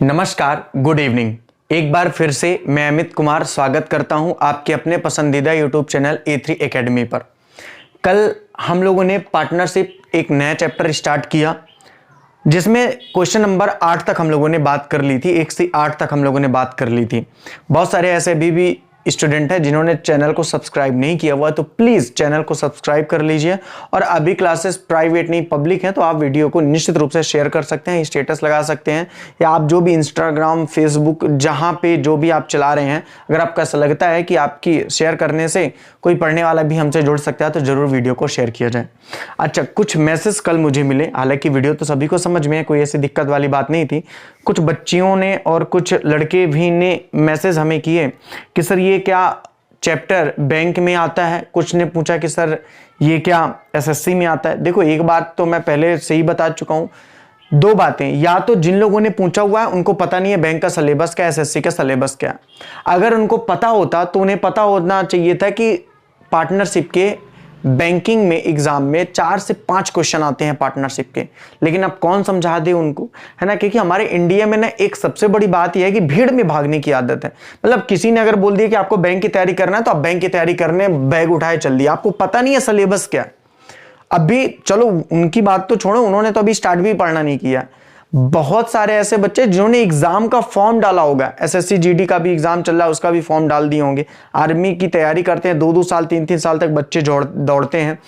नमस्कार, good evening. एक बार फिर से मैं अमित कुमार स्वागत करता हूं आपके अपने पसंदीदा यूट्यूब चैनल A3 एकेडमी पर। कल हम लोगों ने पार्टनरशिप एक नया चैप्टर स्टार्ट किया जिसमें क्वेश्चन नंबर 8 तक हम लोगों ने बात कर ली थी। 1 से 8 तक हम लोगों ने बात कर ली थी। बहुत सारे ऐसे अभी भी स्टूडेंट हैं जिन्होंने चैनल को सब्सक्राइब नहीं किया हुआ, तो प्लीज़ चैनल को सब्सक्राइब कर लीजिए। और अभी क्लासेस प्राइवेट नहीं पब्लिक हैं, तो आप वीडियो को निश्चित रूप से शेयर कर सकते हैं, स्टेटस लगा सकते हैं, या आप जो भी इंस्टाग्राम फेसबुक जहां पे जो भी आप चला रहे हैं, अगर आपको ऐसा लगता है कि आपकी शेयर करने से कोई पढ़ने वाला भी हमसे जुड़ सकता है तो जरूर वीडियो को शेयर किया जाए। अच्छा, कुछ मैसेज कल मुझे मिले, हालांकि वीडियो तो सभी को समझ में है, कोई ऐसी दिक्कत वाली बात नहीं थी। कुछ बच्चियों ने और कुछ लड़के भी ने मैसेज हमें किए कि सर ये क्या चैप्टर बैंक में आता है। कुछ ने पूछा कि सर ये क्या एसएससी में आता है। देखो, एक बात तो मैं पहले से ही बता चुका हूं, दो बातें, या तो जिन लोगों ने पूछा हुआ है उनको पता नहीं है बैंक का सिलेबस क्या है, एसएससी का सिलेबस क्या है। अगर उनको पता होता तो उन्हें पता होना चाहिए था कि पार्टनरशिप के बैंकिंग में एग्जाम में 4 से 5 क्वेश्चन आते हैं पार्टनरशिप के। लेकिन अब कौन समझा दे उनको, है ना। क्योंकि हमारे इंडिया में ना एक सबसे बड़ी बात यह है कि भीड़ में भागने की आदत है। मतलब किसी ने अगर बोल दिया कि आपको बैंक की तैयारी करना है तो आप बैंक की तैयारी करने बैग उठाए चल दिया, आपको पता नहीं है सिलेबस क्या है। अभी चलो उनकी बात तो छोड़ो, उन्होंने तो अभी स्टार्ट भी पढ़ना नहीं किया। बहुत सारे ऐसे बच्चे जिन्होंने एग्जाम का फॉर्म डाला होगा, एसएससी जीडी का भी एग्जाम चल रहा है, उसका भी फॉर्म डाल दिए होंगे। आर्मी की तैयारी करते हैं, 2-2 साल 3-3 साल तक बच्चे दौड़ते हैं।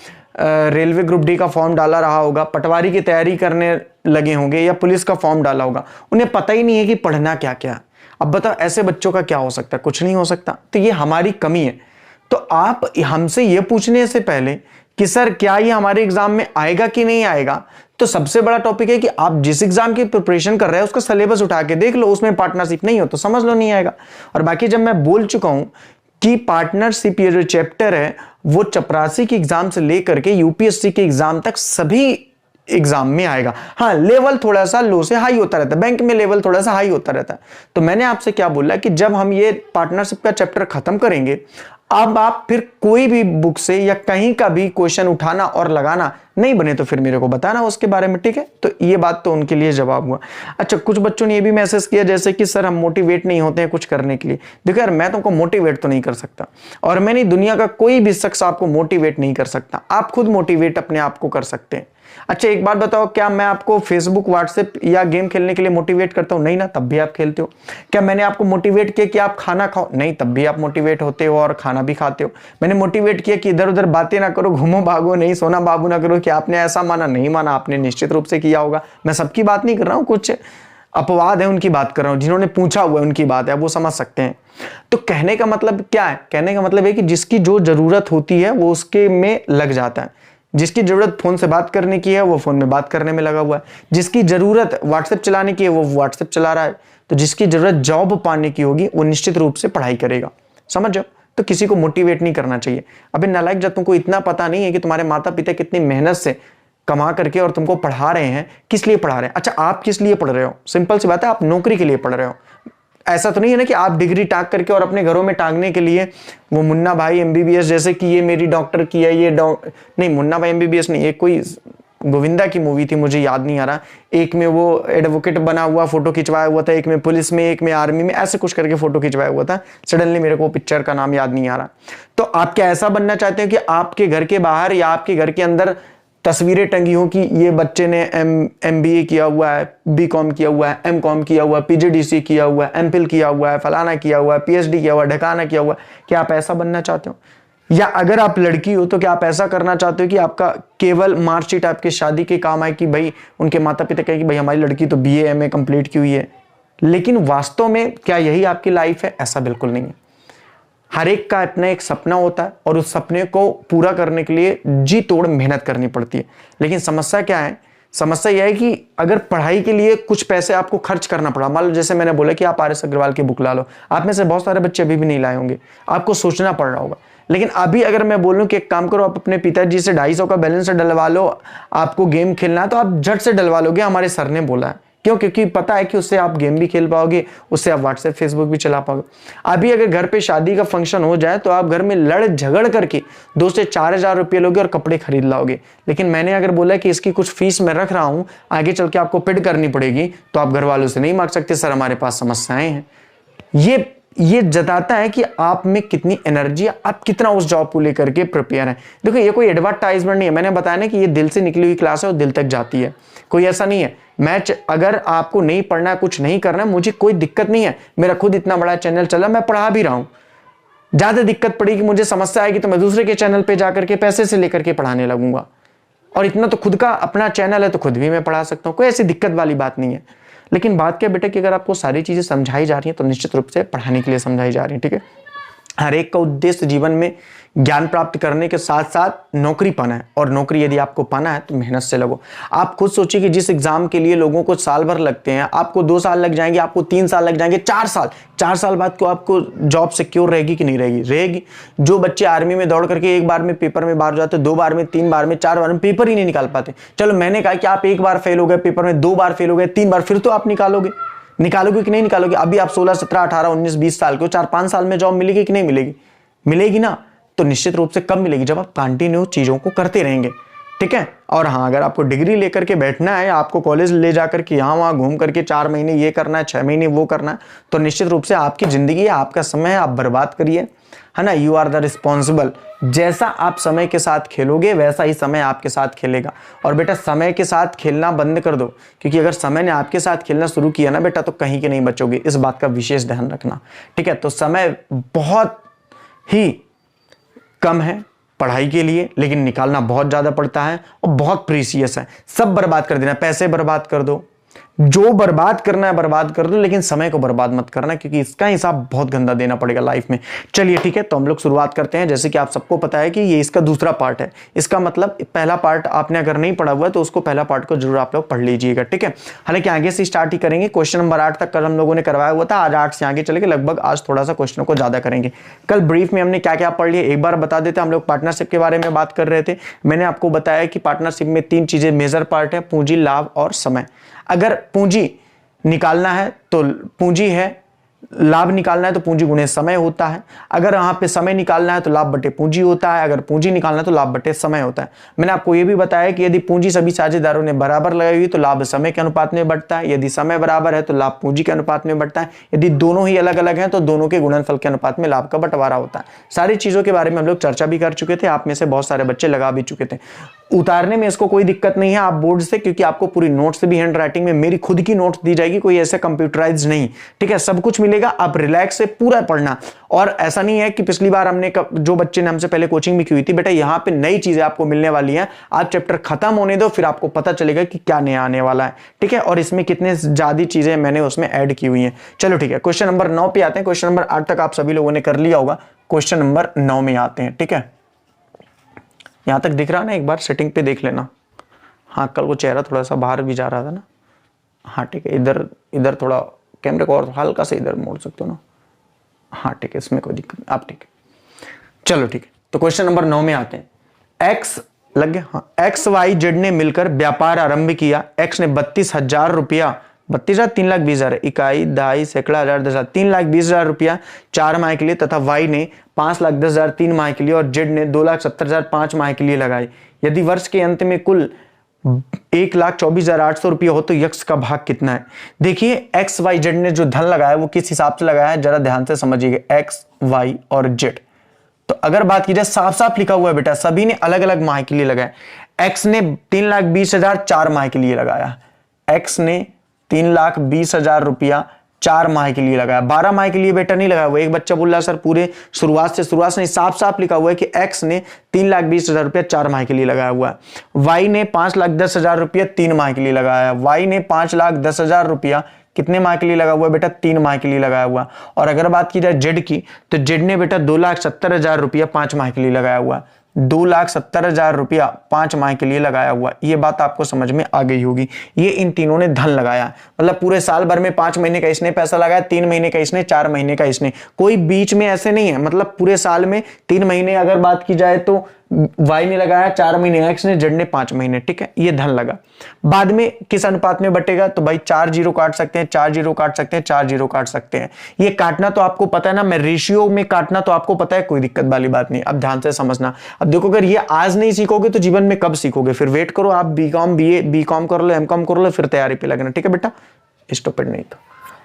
रेलवे ग्रुप डी का फॉर्म डाला रहा होगा, पटवारी की तैयारी करने लगे होंगे, या पुलिस का फॉर्म डाला होगा। उन्हें पता ही नहीं है कि पढ़ना क्या क्या। अब बताओ ऐसे बच्चों का क्या हो सकता है? कुछ नहीं हो सकता। तो ये हमारी कमी है। तो आप हमसे ये पूछने से पहले कि सर क्या ये हमारे एग्जाम में आएगा कि नहीं आएगा, तो सबसे बड़ा टॉपिक है कि आप जिस एग्जाम की प्रिपरेशन कर रहे हैं उसका सिलेबस उठा के देख लो, उसमें पार्टनरशिप नहीं हो तो समझ लो नहीं आएगा। और बाकी जब मैं बोल चुका हूं कि पार्टनरशिप ये जो चैप्टर है वो चपरासी के एग्जाम से लेकर के यूपीएससी के एग्जाम तक सभी एग्जाम में आएगा। हाँ, लेवल थोड़ा सा लो से हाई होता रहता है, बैंक में लेवल थोड़ा सा हाई होता रहता है। तो मैंने आपसे क्या बोला कि जब हम ये पार्टनरशिप का चैप्टर खत्म करेंगे, अब आप फिर कोई भी बुक से या कहीं का भी क्वेश्चन उठाना और लगाना, नहीं बने तो फिर मेरे को बताना उसके बारे में, ठीक है। तो ये बात तो उनके लिए जवाब हुआ। अच्छा, कुछ बच्चों ने ये भी मैसेज किया जैसे कि सर हम मोटिवेट नहीं होते हैं कुछ करने के लिए। देखो यार, मैं तुमको मोटिवेट तो नहीं कर सकता, और मैं नहीं, दुनिया का कोई भी शख्स आपको मोटिवेट नहीं कर सकता। आप खुद मोटिवेट अपने आप को कर सकते हैं। अच्छा, एक बात बताओ, क्या मैं आपको फेसबुक व्हाट्सएप या गेम खेलने के लिए मोटिवेट करता हूं? नहीं ना, तब भी आप खेलते हो। क्या मैंने आपको मोटिवेट किया कि आप खाना खाओ? नहीं, तब भी आप मोटिवेट होते हो और खाना भी खाते हो। मैंने मोटिवेट किया कि इधर उधर बातें ना करो, घूमो भागो नहीं, सोना बाबू ना करो, कि आपने ऐसा माना? नहीं माना, आपने निश्चित रूप से किया होगा। मैं सबकी बात नहीं कर रहा हूं, कुछ अपवाद है उनकी बात कर रहा हूं, जिन्होंने पूछा हुआ है उनकी बात है, वो समझ सकते हैं। तो कहने का मतलब क्या है? कहने का मतलब है कि जिसकी जो जरूरत होती है वो उसके में लग जाता है। जिसकी जरूरत फोन से बात करने की है वो फोन में बात करने में लगा हुआ है। जिसकी जरूरत व्हाट्सएप चलाने की है वो व्हाट्सएप चला रहा है। तो जिसकी जरूरत जॉब पाने की होगी वो निश्चित रूप से पढ़ाई करेगा। समझ? तो किसी को मोटिवेट नहीं करना चाहिए। अबे नालायक, जब तुमको इतना पता नहीं है कि तुम्हारे माता पिता कितनी मेहनत से कमा करके और तुमको पढ़ा रहे हैं, किस लिए पढ़ा रहे हैं? अच्छा, आप किस लिए पढ़ रहे हो? सिंपल सी बात है, आप नौकरी के लिए पढ़ रहे हो। ऐसा तो नहीं है ना कि आप डिग्री टांग करके और अपने घरों में टांगने के लिए, वो मुन्ना भाई एमबीबीएस जैसे कि ये मेरी डॉक्टर की है, ये नहीं, मुन्ना भाई एमबीबीएस नहीं, एक कोई गोविंदा की मूवी थी, मुझे याद नहीं आ रहा। एक में वो एडवोकेट बना हुआ फोटो खिंचवाया हुआ था, एक में पुलिस में, एक में आर्मी में, ऐसे कुछ करके फोटो खिंचवाया हुआ था। सडनली मेरे को पिक्चर का नाम याद नहीं आ रहा। तो आप क्या ऐसा बनना चाहते हैं कि आपके घर के बाहर या आपके घर के अंदर तस्वीरें टंगी हो कि ये बच्चे ने MBA किया हुआ है, BCom किया हुआ है, MCom किया हुआ है, PGDC किया हुआ है, MPhil किया हुआ है, फलाना किया हुआ है, PhD किया हुआ है, ढकाना किया हुआ है? क्या आप ऐसा बनना चाहते हो? या अगर आप लड़की हो तो क्या आप ऐसा करना चाहते हो कि आपका केवल मार्कशीट आपकी शादी के काम आए, कि भाई उनके माता पिता कहे कि भाई हमारी लड़की तो BA MA कंप्लीट की हुई है? लेकिन वास्तव में क्या यही आपकी लाइफ है? ऐसा बिल्कुल नहीं है। हर एक का अपना एक सपना होता है और उस सपने को पूरा करने के लिए जी तोड़ मेहनत करनी पड़ती है। लेकिन समस्या क्या है? समस्या यह है कि अगर पढ़ाई के लिए कुछ पैसे आपको खर्च करना पड़ा, मान लो जैसे मैंने बोला कि आप RS अग्रवाल की बुक ला लो, आप में से बहुत सारे बच्चे अभी भी नहीं लाए होंगे, आपको सोचना पड़ रहा होगा। लेकिन अभी अगर मैं बोलूं कि एक काम करो, आप अपने पिताजी से 250 का बैलेंस डलवा लो, आपको गेम खेलना है, तो आप झट से डलवा लोगे, हमारे सर ने बोला है। क्यों? क्योंकि पता है कि उससे आप गेम भी खेल पाओगे, उससे आप व्हाट्सएप फेसबुक भी चला पाओगे। अभी अगर घर पे शादी का फंक्शन हो जाए तो आप घर में लड़ झगड़ करके 2 से 4,000 रुपये लोगे और कपड़े खरीद लाओगे। लेकिन मैंने अगर बोला कि इसकी कुछ फीस मैं रख रहा हूं, आगे चल के आपको पेड करनी पड़ेगी, तो आप घर वालों से नहीं मांग सकते, सर हमारे पास समस्याएं हैं। ये जताता है कि आप में कितनी एनर्जी, आप कितना उस जॉब को लेकर के प्रिपेयर है। देखो ये कोई एडवर्टाइजमेंट नहीं है, मैंने बताया ना कि ये दिल से निकली हुई क्लास है और दिल तक जाती है, कोई ऐसा नहीं है। मैच अगर आपको नहीं पढ़ना है, कुछ नहीं करना है, मुझे कोई दिक्कत नहीं है। मेरा खुद इतना बड़ा चैनल चला, मैं पढ़ा भी रहा हूं। ज्यादा दिक्कत पड़ेगी, मुझे समस्या आएगी तो मैं दूसरे के चैनल पे जाकर के पैसे से लेकर के पढ़ाने लगूंगा। और इतना तो खुद का अपना चैनल है तो खुद भी मैं पढ़ा सकता हूं, कोई ऐसी दिक्कत वाली बात नहीं है। लेकिन बात क्या बेटा कि अगर आपको सारी चीजें समझाई जा रही हैं तो निश्चित रूप से पढ़ाने के लिए समझाई जा रही है, ठीक है। हर एक का उद्देश्य जीवन में ज्ञान प्राप्त करने के साथ साथ नौकरी पाना है, और नौकरी यदि आपको पाना है तो मेहनत से लगो। आप खुद सोचिए कि जिस एग्जाम के लिए लोगों को साल भर लगते हैं, आपको 2 साल लग जाएंगे, आपको 3 साल लग जाएंगे, 4 साल बाद को आपको जॉब सिक्योर रहेगी कि नहीं रहेगी? रहेगी। जो बच्चे आर्मी में दौड़ करके एक बार में पेपर में बाहर जाते, 2 बार में, 3 बार में, 4 बार में पेपर ही नहीं निकाल पाते। चलो मैंने कहा कि आप 1 बार फेल हो गए पेपर में, 2 बार फेल हो गए, 3 बार, फिर तो आप निकालोगे कि नहीं निकालोगे? अभी आप 16, 17, 18, 19, 20 साल के 4-5 साल में जॉब मिलेगी कि नहीं मिलेगी? मिलेगी ना। तो निश्चित रूप से कब मिलेगी? जब आप कंटिन्यू चीजों को करते रहेंगे, ठीक है। और हाँ, अगर आपको डिग्री लेकर के बैठना है, आपको कॉलेज ले जाकर के यहाँ वहाँ घूम करके 4 महीने ये करना है, 6 महीने वो करना है, तो निश्चित रूप से आपकी जिंदगी है, आपका समय है, आप बर्बाद करिए, है ना। You are the responsible. जैसा आप समय के साथ खेलोगे वैसा ही समय आपके साथ खेलेगा। और बेटा समय के साथ खेलना बंद कर दो, क्योंकि अगर समय ने आपके साथ खेलना शुरू किया ना बेटा, तो कहीं के नहीं बचोगे। इस बात का विशेष ध्यान रखना, ठीक है। तो समय बहुत ही कम है पढ़ाई के लिए, लेकिन निकालना बहुत ज्यादा पड़ता है और बहुत प्रीसियस है। सब बर्बाद कर देना, पैसे बर्बाद कर दो, जो बर्बाद करना है बर्बाद कर दो, लेकिन समय को बर्बाद मत करना, क्योंकि इसका हिसाब बहुत गंदा देना पड़ेगा लाइफ में। चलिए ठीक है, तो हम लोग शुरुआत करते हैं। जैसे कि आप सबको पता है कि ये इसका दूसरा पार्ट है। इसका मतलब पहला पार्ट आपने अगर नहीं पढ़ा हुआ है तो उसको पहला पार्ट को जरूर आप लोग पढ़ लीजिएगा, ठीक है। हालांकि आगे से स्टार्ट ही करेंगे। क्वेश्चन नंबर 8 तक कल हम लोगों ने करवाया हुआ था, आज 8 से आगे चलेंगे। लगभग आज थोड़ा सा क्वेश्चनों को ज्यादा करेंगे। कल ब्रीफ में हमने क्या क्या पढ़ लिया एक बार बता देते। हम लोग पार्टनरशिप के बारे में बात कर रहे थे। मैंने आपको बताया कि पार्टनरशिप में 3 चीजें मेजर पार्ट है, पूंजी, लाभ और समय। अगर पूंजी निकालना है तो पूंजी है, लाभ निकालना है तो पूंजी गुणे समय होता है। अगर यहाँ पे समय निकालना है तो लाभ बटे पूंजी होता है। अगर पूंजी निकालना है तो लाभ बटे समय होता है। मैंने आपको यह भी बताया कि यदि पूंजी सभी साझेदारों ने बराबर लगाई हुई तो लाभ समय के अनुपात में बढ़ता है। यदि समय बराबर है तो लाभ पूंजी के अनुपात में बढ़ता है। यदि दोनों ही अलग अलग हैं तो दोनों के गुणनफल के अनुपात में लाभ का बंटवारा होता है। सारी चीजों के बारे में हम लोग चर्चा भी कर चुके थे, आप में से बहुत सारे बच्चे लगा भी चुके थे। उतारने में इसको कोई दिक्कत नहीं है आप बोर्ड से, क्योंकि आपको पूरी नोट्स भी हैंड राइटिंग में मेरी खुद की नोट्स दी जाएगी, कोई ऐसे कंप्यूटराइज नहीं, ठीक है। सब कुछ मिलेगा, आप रिलैक्स से पूरा पढ़ना। और ऐसा नहीं है कि पिछली बार हमने जो बच्चे ने हमसे पहले कोचिंग भी की हुई थी, बेटा यहाँ पे नई चीजें आपको मिलने वाली हैं। आप चैप्टर खत्म होने दो, फिर आपको पता चलेगा कि क्या नया आने वाला है, ठीक है। और इसमें कितने ज्यादा चीजें मैंने उसमें ऐड की हुई हैं। चलो ठीक है, क्वेश्चन नंबर 9 पे आते हैं। क्वेश्चन नंबर 8 तक आप सभी लोगों ने कर लिया होगा, क्वेश्चन नंबर 9 में आते हैं, ठीक है। यहां तक दिख रहा ना, एक बार सेटिंग पे देख लेना। हाँ, कल वो चेहरा थोड़ा सा बाहर भी जा रहा था ना। हाँ ठीक है, इधर थोड़ा कैमरे को और हल्का से इधर मोड़ सकते हो ना। हाँ ठीक है, इसमें कोई दिक्कत नहीं, आप ठीक है। चलो ठीक है, तो क्वेश्चन नंबर 9 में आते हैं। एक्स लग गया, हाँ। एक्स वाई जेड ने मिलकर व्यापार आरंभ किया। एक्स ने 32,000 रुपया, 32,000, 3,20,000, इकाई, दहाई, सैकड़ा, हजार, 10,000, 3,20,000 रुपया 4 माह के लिए, तथा वाई ने 5,10,000 3 माह के लिए और जेड ने 2,70,000 5 माह के लिए लगाई। यदि वर्ष के अंत में कुल 1,24,800 रुपया हो तो यक्स का भाग कितना है? देखिए, एक्स वाई जेड ने जो धन लगाया वो किस हिसाब से लगाया है, जरा ध्यान से समझिएगा। एक्स वाई और जेड, तो अगर बात की जाए, साफ साफ लिखा हुआ है बेटा, सभी ने अलग अलग माह के लिए लगाया। एक्स ने 3,20,000 4 माह के लिए लगाया। एक्स ने 3,20,000 रुपया 4 माह के लिए लगाया, 12 माह के लिए बेटा नहीं लगाया हुआ। एक बच्चा बोल रहा सर पूरे शुरुआत से नहीं, साफ साफ लिखा हुआ है कि एक्स ने 3,20,000 रुपया 4 माह के लिए लगाया हुआ है। वाई ने 5,10,000 रुपया 3 माह के लिए लगाया। वाई ने 5,10,000 रुपया कितने माह के लिए लगा हुआ है बेटा? 3 माह के लिए लगाया हुआ। और अगर बात की जाए जेड की, तो जेड ने बेटा 2,70,000 रुपया 5 माह के लिए लगाया हुआ। 2,70,000 रुपया 5 माह के लिए लगाया हुआ। ये बात आपको समझ में आ गई होगी। ये इन तीनों ने धन लगाया, मतलब पूरे साल भर में 5 महीने का इसने पैसा लगाया, 3 महीने का इसने, 4 महीने का इसने, कोई बीच में ऐसे नहीं है। मतलब पूरे साल में 3 महीने अगर बात की जाए तो वाई ने लगाया 4 महीने, एक्स ने, जेड ने 5 महीने, ठीक है, ये धन लगा। बाद में किस अनुपात में बटेगा, तो भाई 4 जीरो काट सकते हैं, 4 जीरो काट सकते हैं, 4 जीरो काट सकते हैं। ये काटना तो आपको पता है ना, मैं रेशियो में काटना तो आपको पता है, कोई दिक्कत वाली बात नहीं। अब ध्यान से समझना। अब देखो, अगर ये आज नहीं सीखोगे तो जीवन में कब सीखोगे? फिर वेट करो, आप बीकॉम बीकॉम कर लो, एमकॉम कर लो, फिर तैयारी पे लगना, ठीक है बेटा, स्टूपिड नहीं। तो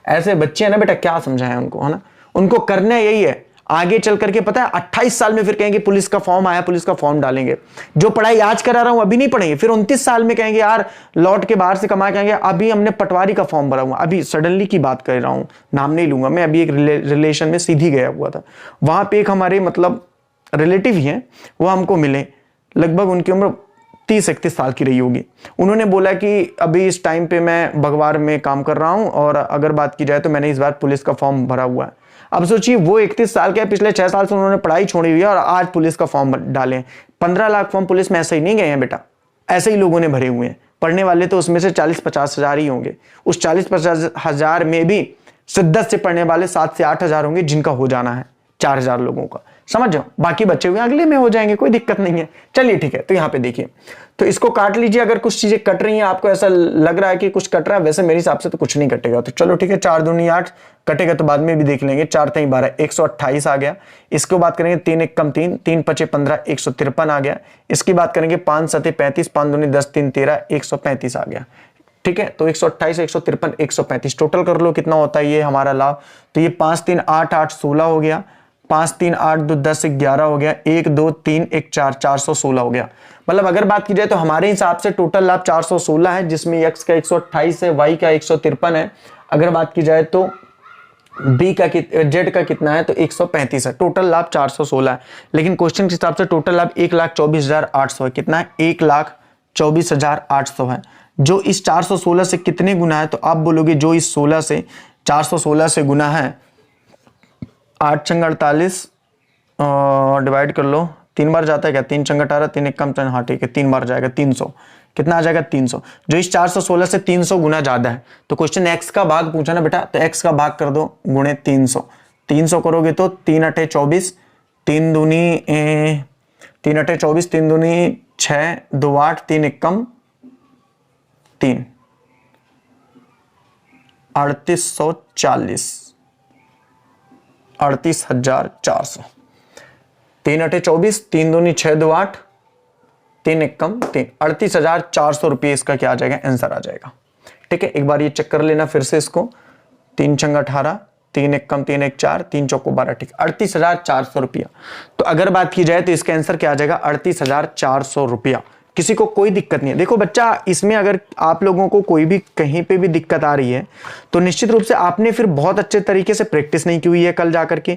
ऐसे बच्चे हैं ना बेटा, क्या समझाएं उनको, है ना, उनको करना यही है। आगे चल करके पता है 28 साल में फिर कहेंगे पुलिस का फॉर्म आया, पुलिस का फॉर्म डालेंगे। जो पढ़ाई आज करा रहा हूं अभी नहीं पढ़ेंगे, फिर 29 साल में कहेंगे यार लौट के बाहर से कमा के आएंगे, अभी हमने पटवारी का फॉर्म भरा हुआ। अभी सडनली की बात कर रहा हूं, नाम नहीं लूंगा मैं, अभी एक रिलेशन में सीधी गया हुआ था, वहां पे एक हमारे मतलब रिलेटिव ही हैं, वो हमको मिले, लगभग उनकी उम्र 30-31 साल की रही होगी। उन्होंने बोला कि अभी इस टाइम पे मैं भगवार में काम कर रहा हूं, और अगर बात की जाए तो मैंने इस बार पुलिस का फॉर्म भरा हुआ है। अब सोचिए, वो 31 साल के, पिछले 6 साल से उन्होंने पढ़ाई छोड़ी हुई है और आज पुलिस का फॉर्म डाले। 15 लाख फॉर्म पुलिस में ऐसे ही नहीं गए हैं बेटा, ऐसे ही लोगों ने भरे हुए हैं। पढ़ने वाले तो उसमें से 40-50 हजार ही होंगे। उस 40-50 हजार में भी शिद्दत से पढ़ने वाले 7 से 8 हजार होंगे जिनका हो जाना है 4,000 लोगों का, समझ जाओ। बाकी बचे हुए अगले में हो जाएंगे, कोई दिक्कत नहीं है। चलिए ठीक है, तो यहाँ पे देखिए, तो इसको काट लीजिए। अगर कुछ चीजें कट रही हैं, आपको ऐसा लग रहा है कि कुछ कट रहा है, वैसे मेरे हिसाब से तो कुछ नहीं कटेगा। तो चलो ठीक है, 4 दूनी 8 कटेगा तो बाद में भी देख लेंगे। 4 3 12, 128 आ गया। इसको बात करेंगे 3 1 कम 3, 3 5 15, 153 आ गया। इसकी बात करेंगे 5 7 35, 5 दूनी 10, 3 13, 135 आ गया। ठीक है, तो 128, 153, 135 टोटल कर लो कितना होता है ये हमारा लाभ। तो ये 5 3 8 8 16 हो गया, 5 3 8 2 10 11 हो गया, 1 2 3 1 4 416 हो गया। मतलब अगर बात की जाए तो हमारे हिसाब से टोटल लाभ 416 है, जिसमें x का 128 है, y का 153 है। अगर बात की जाए तो b का z का कितना है, तो 135 है। टोटल लाभ 416 है, लेकिन क्वेश्चन के हिसाब से टोटल लाभ 1,24,800 है। कितना है? 1,24,800 है, जो इस 416 से कितने गुना है, तो आप बोलोगे जो इस 16 से 416 से गुना है, 8 छंग 48 डिवाइड कर लो, 3 बार जाता है क्या? 3 छंग 18, 3 1 कम 3, हाँ ठीक है, 3 बार जाएगा, 300। कितना आ जाएगा? 300। जो इस 416 से 300 गुना ज्यादा है। तो क्वेश्चन x का भाग पूछा ना बेटा, तो x का भाग कर दो गुणे 300। 300 करोगे तो 3 8 24, 3 दूनी 3 8 24, 3 दूनी 6, 2 8, 3 1 कम 3, 3840, 38,400। 3 8 24, 3 दूनी 6, 2 8, 3 1 कम 3, 38,400 रुपये इसका क्या आ जाएगा? आंसर आ जाएगा। ठीक है, एक बार ये चेक कर लेना फिर से इसको। 3 छंग 18, 3 1 कम 3 1 4, 3 चौको 12, ठीक, 38,400 रुपया। तो अगर बात की जाए तो इसका आंसर क्या आ जाएगा? 38,400 रुपया। किसी को कोई दिक्कत नहीं है। देखो बच्चा, इसमें अगर आप लोगों को कोई भी कहीं पे भी दिक्कत आ रही है तो निश्चित रूप से आपने फिर बहुत अच्छे तरीके से प्रैक्टिस नहीं की हुई है कल जाकर के।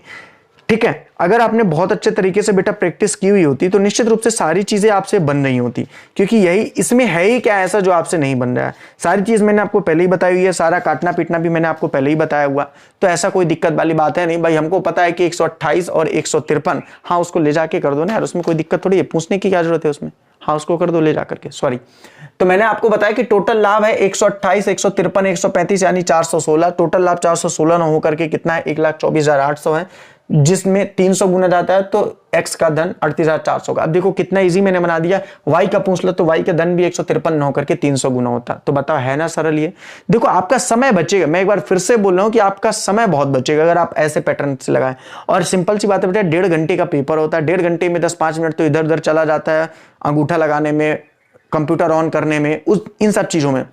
ठीक है, अगर आपने बहुत अच्छे तरीके से बेटा प्रैक्टिस की हुई होती तो निश्चित रूप से सारी चीजें आपसे बन रही होती, क्योंकि यही इसमें है ही क्या ऐसा जो आपसे नहीं बन रहा है। सारी चीज मैंने आपको पहले ही बताई हुई है, सारा काटना पीटना भी मैंने आपको पहले ही बताया हुआ, तो ऐसा कोई दिक्कत वाली बात है नहीं भाई। हमको पता है कि 128 और 153, हाँ उसको ले जाके कर दो ना यार, उसमें कोई दिक्कत थोड़ी है, पूछने की क्या जरूरत है उसमें, हाँ उसको कर दो ले जाकर के, सॉरी। तो मैंने आपको बताया कि टोटल लाभ है 128, 153, 135 यानी 416। टोटल लाभ 416 ना होकर के कितना है? 1,24,800 है, जिसमें 300 गुना जाता है तो x का धन 38,400 का। अब देखो कितना इजी मैंने बना दिया। y का पूछ लो तो y का धन भी 153 ना होकर के 300 गुना होता। तो बताओ है ना सरल ये। देखो आपका समय बचेगा, मैं एक बार फिर से बोल रहा हूं कि आपका समय बहुत बचेगा अगर आप ऐसे पैटर्न से लगाएं। और सिंपल सी बात है बेटा, 1.5 घंटे का पेपर होता है, 1.5 घंटे में 10-5 मिनट तो इधर उधर चला जाता है, अंगूठा लगाने में, कंप्यूटर ऑन करने में, इन सब चीजों में।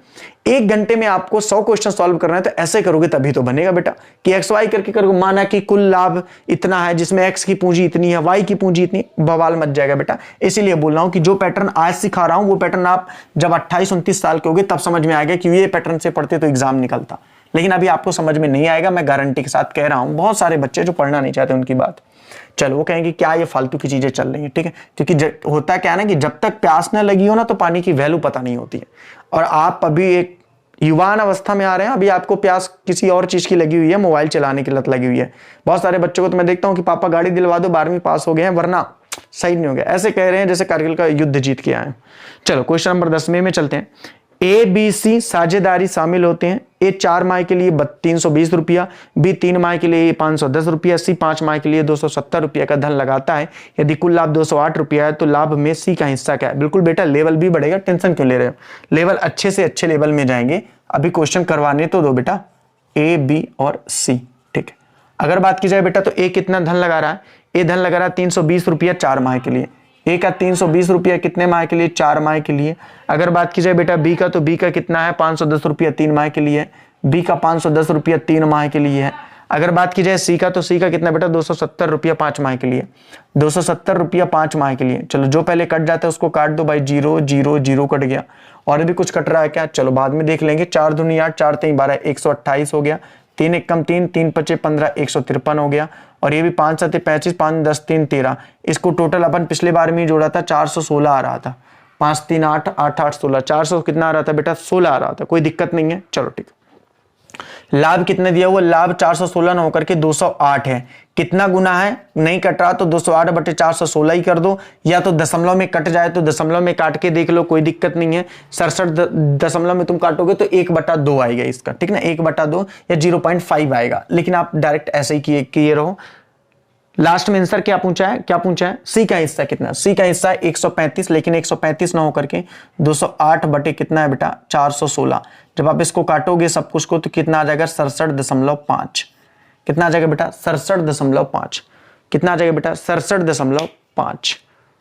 1 घंटे में आपको 100 क्वेश्चन सॉल्व करना है, तो ऐसे करोगे तभी तो बनेगा बेटा। कि एक्स वाई करके करोगे, माना कि कुल लाभ इतना है जिसमें एक्स की पूंजी इतनी है, वाई की पूंजी इतनी, बवाल मच जाएगा बेटा। इसीलिए बोल रहा हूं कि जो पैटर्न आज सिखा रहा हूं वो पैटर्न आप जब 28-29 साल के होगे तब समझ में आएगा कि ये पैटर्न से पढ़ते तो एग्जाम निकलता, लेकिन अभी आपको समझ में नहीं आएगा, मैं गारंटी के साथ कह रहा हूं। बहुत सारे बच्चे जो पढ़ना नहीं चाहते उनकी बात, चलो वो कहेंगे क्या ये फालतू की चीजें चल रही हैं, ठीक है। क्योंकि होता क्या है ना कि जब तक प्यास न लगी हो ना तो पानी की वैल्यू पता नहीं होती है। और आप अभी एक युवान अवस्था में आ रहे हैं, अभी आपको प्यास किसी और चीज की लगी हुई है, मोबाइल चलाने की लत लगी हुई है। बहुत सारे बच्चों को तो मैं देखता हूं कि पापा गाड़ी दिलवा दो, 12वीं पास हो गए हैं वरना सही नहीं हो गया, ऐसे कह रहे हैं जैसे कारगिल का युद्ध जीत के आए। चलो क्वेश्चन नंबर 10 में चलते हैं। ए बी सी साझेदारी शामिल होते हैं। ए 4 माह के लिए 320 रुपया, बी 3 माह के लिए 510 रुपया, सी 5 माह के लिए 270 रुपया का धन लगाता है। यदि कुल लाभ 208 रुपया है तो लाभ में सी का हिस्सा क्या है? बिल्कुल बेटा लेवल भी बढ़ेगा, टेंशन क्यों ले रहे हो, लेवल अच्छे से अच्छे लेवल में जाएंगे। अभी क्वेश्चन करवाने तो दो बेटा, ए बी और सी, ठीक है। अगर बात की जाए बेटा तो ए कितना धन लगा रहा है? ए धन लगा रहा है 320 रुपया 4 माह के लिए। ए का 320 रुपया कितने माह के लिए? 4 माह के लिए। अगर बात की जाए बेटा बी का, तो बी का कितना है? 510 रुपया 3 माह के लिए। बी का 510 रुपया 3 माह के लिए है। अगर बात की जाए सी का, तो सी का कितना बेटा? 270 रुपया 5 माह के लिए। 270 रुपया 5 माह के लिए। चलो जो पहले कट जाता है उसको काट दो भाई, 0 0 0 कट गया। और भी कुछ कट रहा है क्या? चलो बाद में देख लेंगे। 4 दूनी 8, 4 3 12, 128 हो गया। 3 1 कम 3, 3 5 15, 153 हो गया। और ये भी 5 7 35, 5 10 3 13। इसको टोटल अपन पिछले बार में जोड़ा था, 416 आ रहा था। 5 3 8, 8 8 16, 400 कितना आ रहा था बेटा? 16 आ रहा था। कोई दिक्कत नहीं है, चलो ठीक। लाभ कितने दिया हुआ? लाभ 416 न होकर के 208 है। कितना गुना है? नहीं कट रहा तो 208 बटे 416 ही कर दो, या तो दशमलव में कट जाए तो दशमलव में काट के देख लो, कोई दिक्कत नहीं है। 67 दशमलव में तुम काटोगे तो 1/2 आएगा इसका, ठीक ना, 1/2 या 0.5 आएगा। लेकिन आप डायरेक्ट ऐसे ही किए रहो। लास्ट में आंसर क्या पूछा है? क्या पूछा है? सी का हिस्सा कितना? सी का हिस्सा है 135, लेकिन 135 ना होकर के 208 बटे कितना है बेटा? 416। जब आप इसको काटोगे सब कुछ को तो कितना आ जाएगा? 67.5। कितना आ जाएगा बेटा? 67.5। कितना आ जाएगा बेटा? 67.5।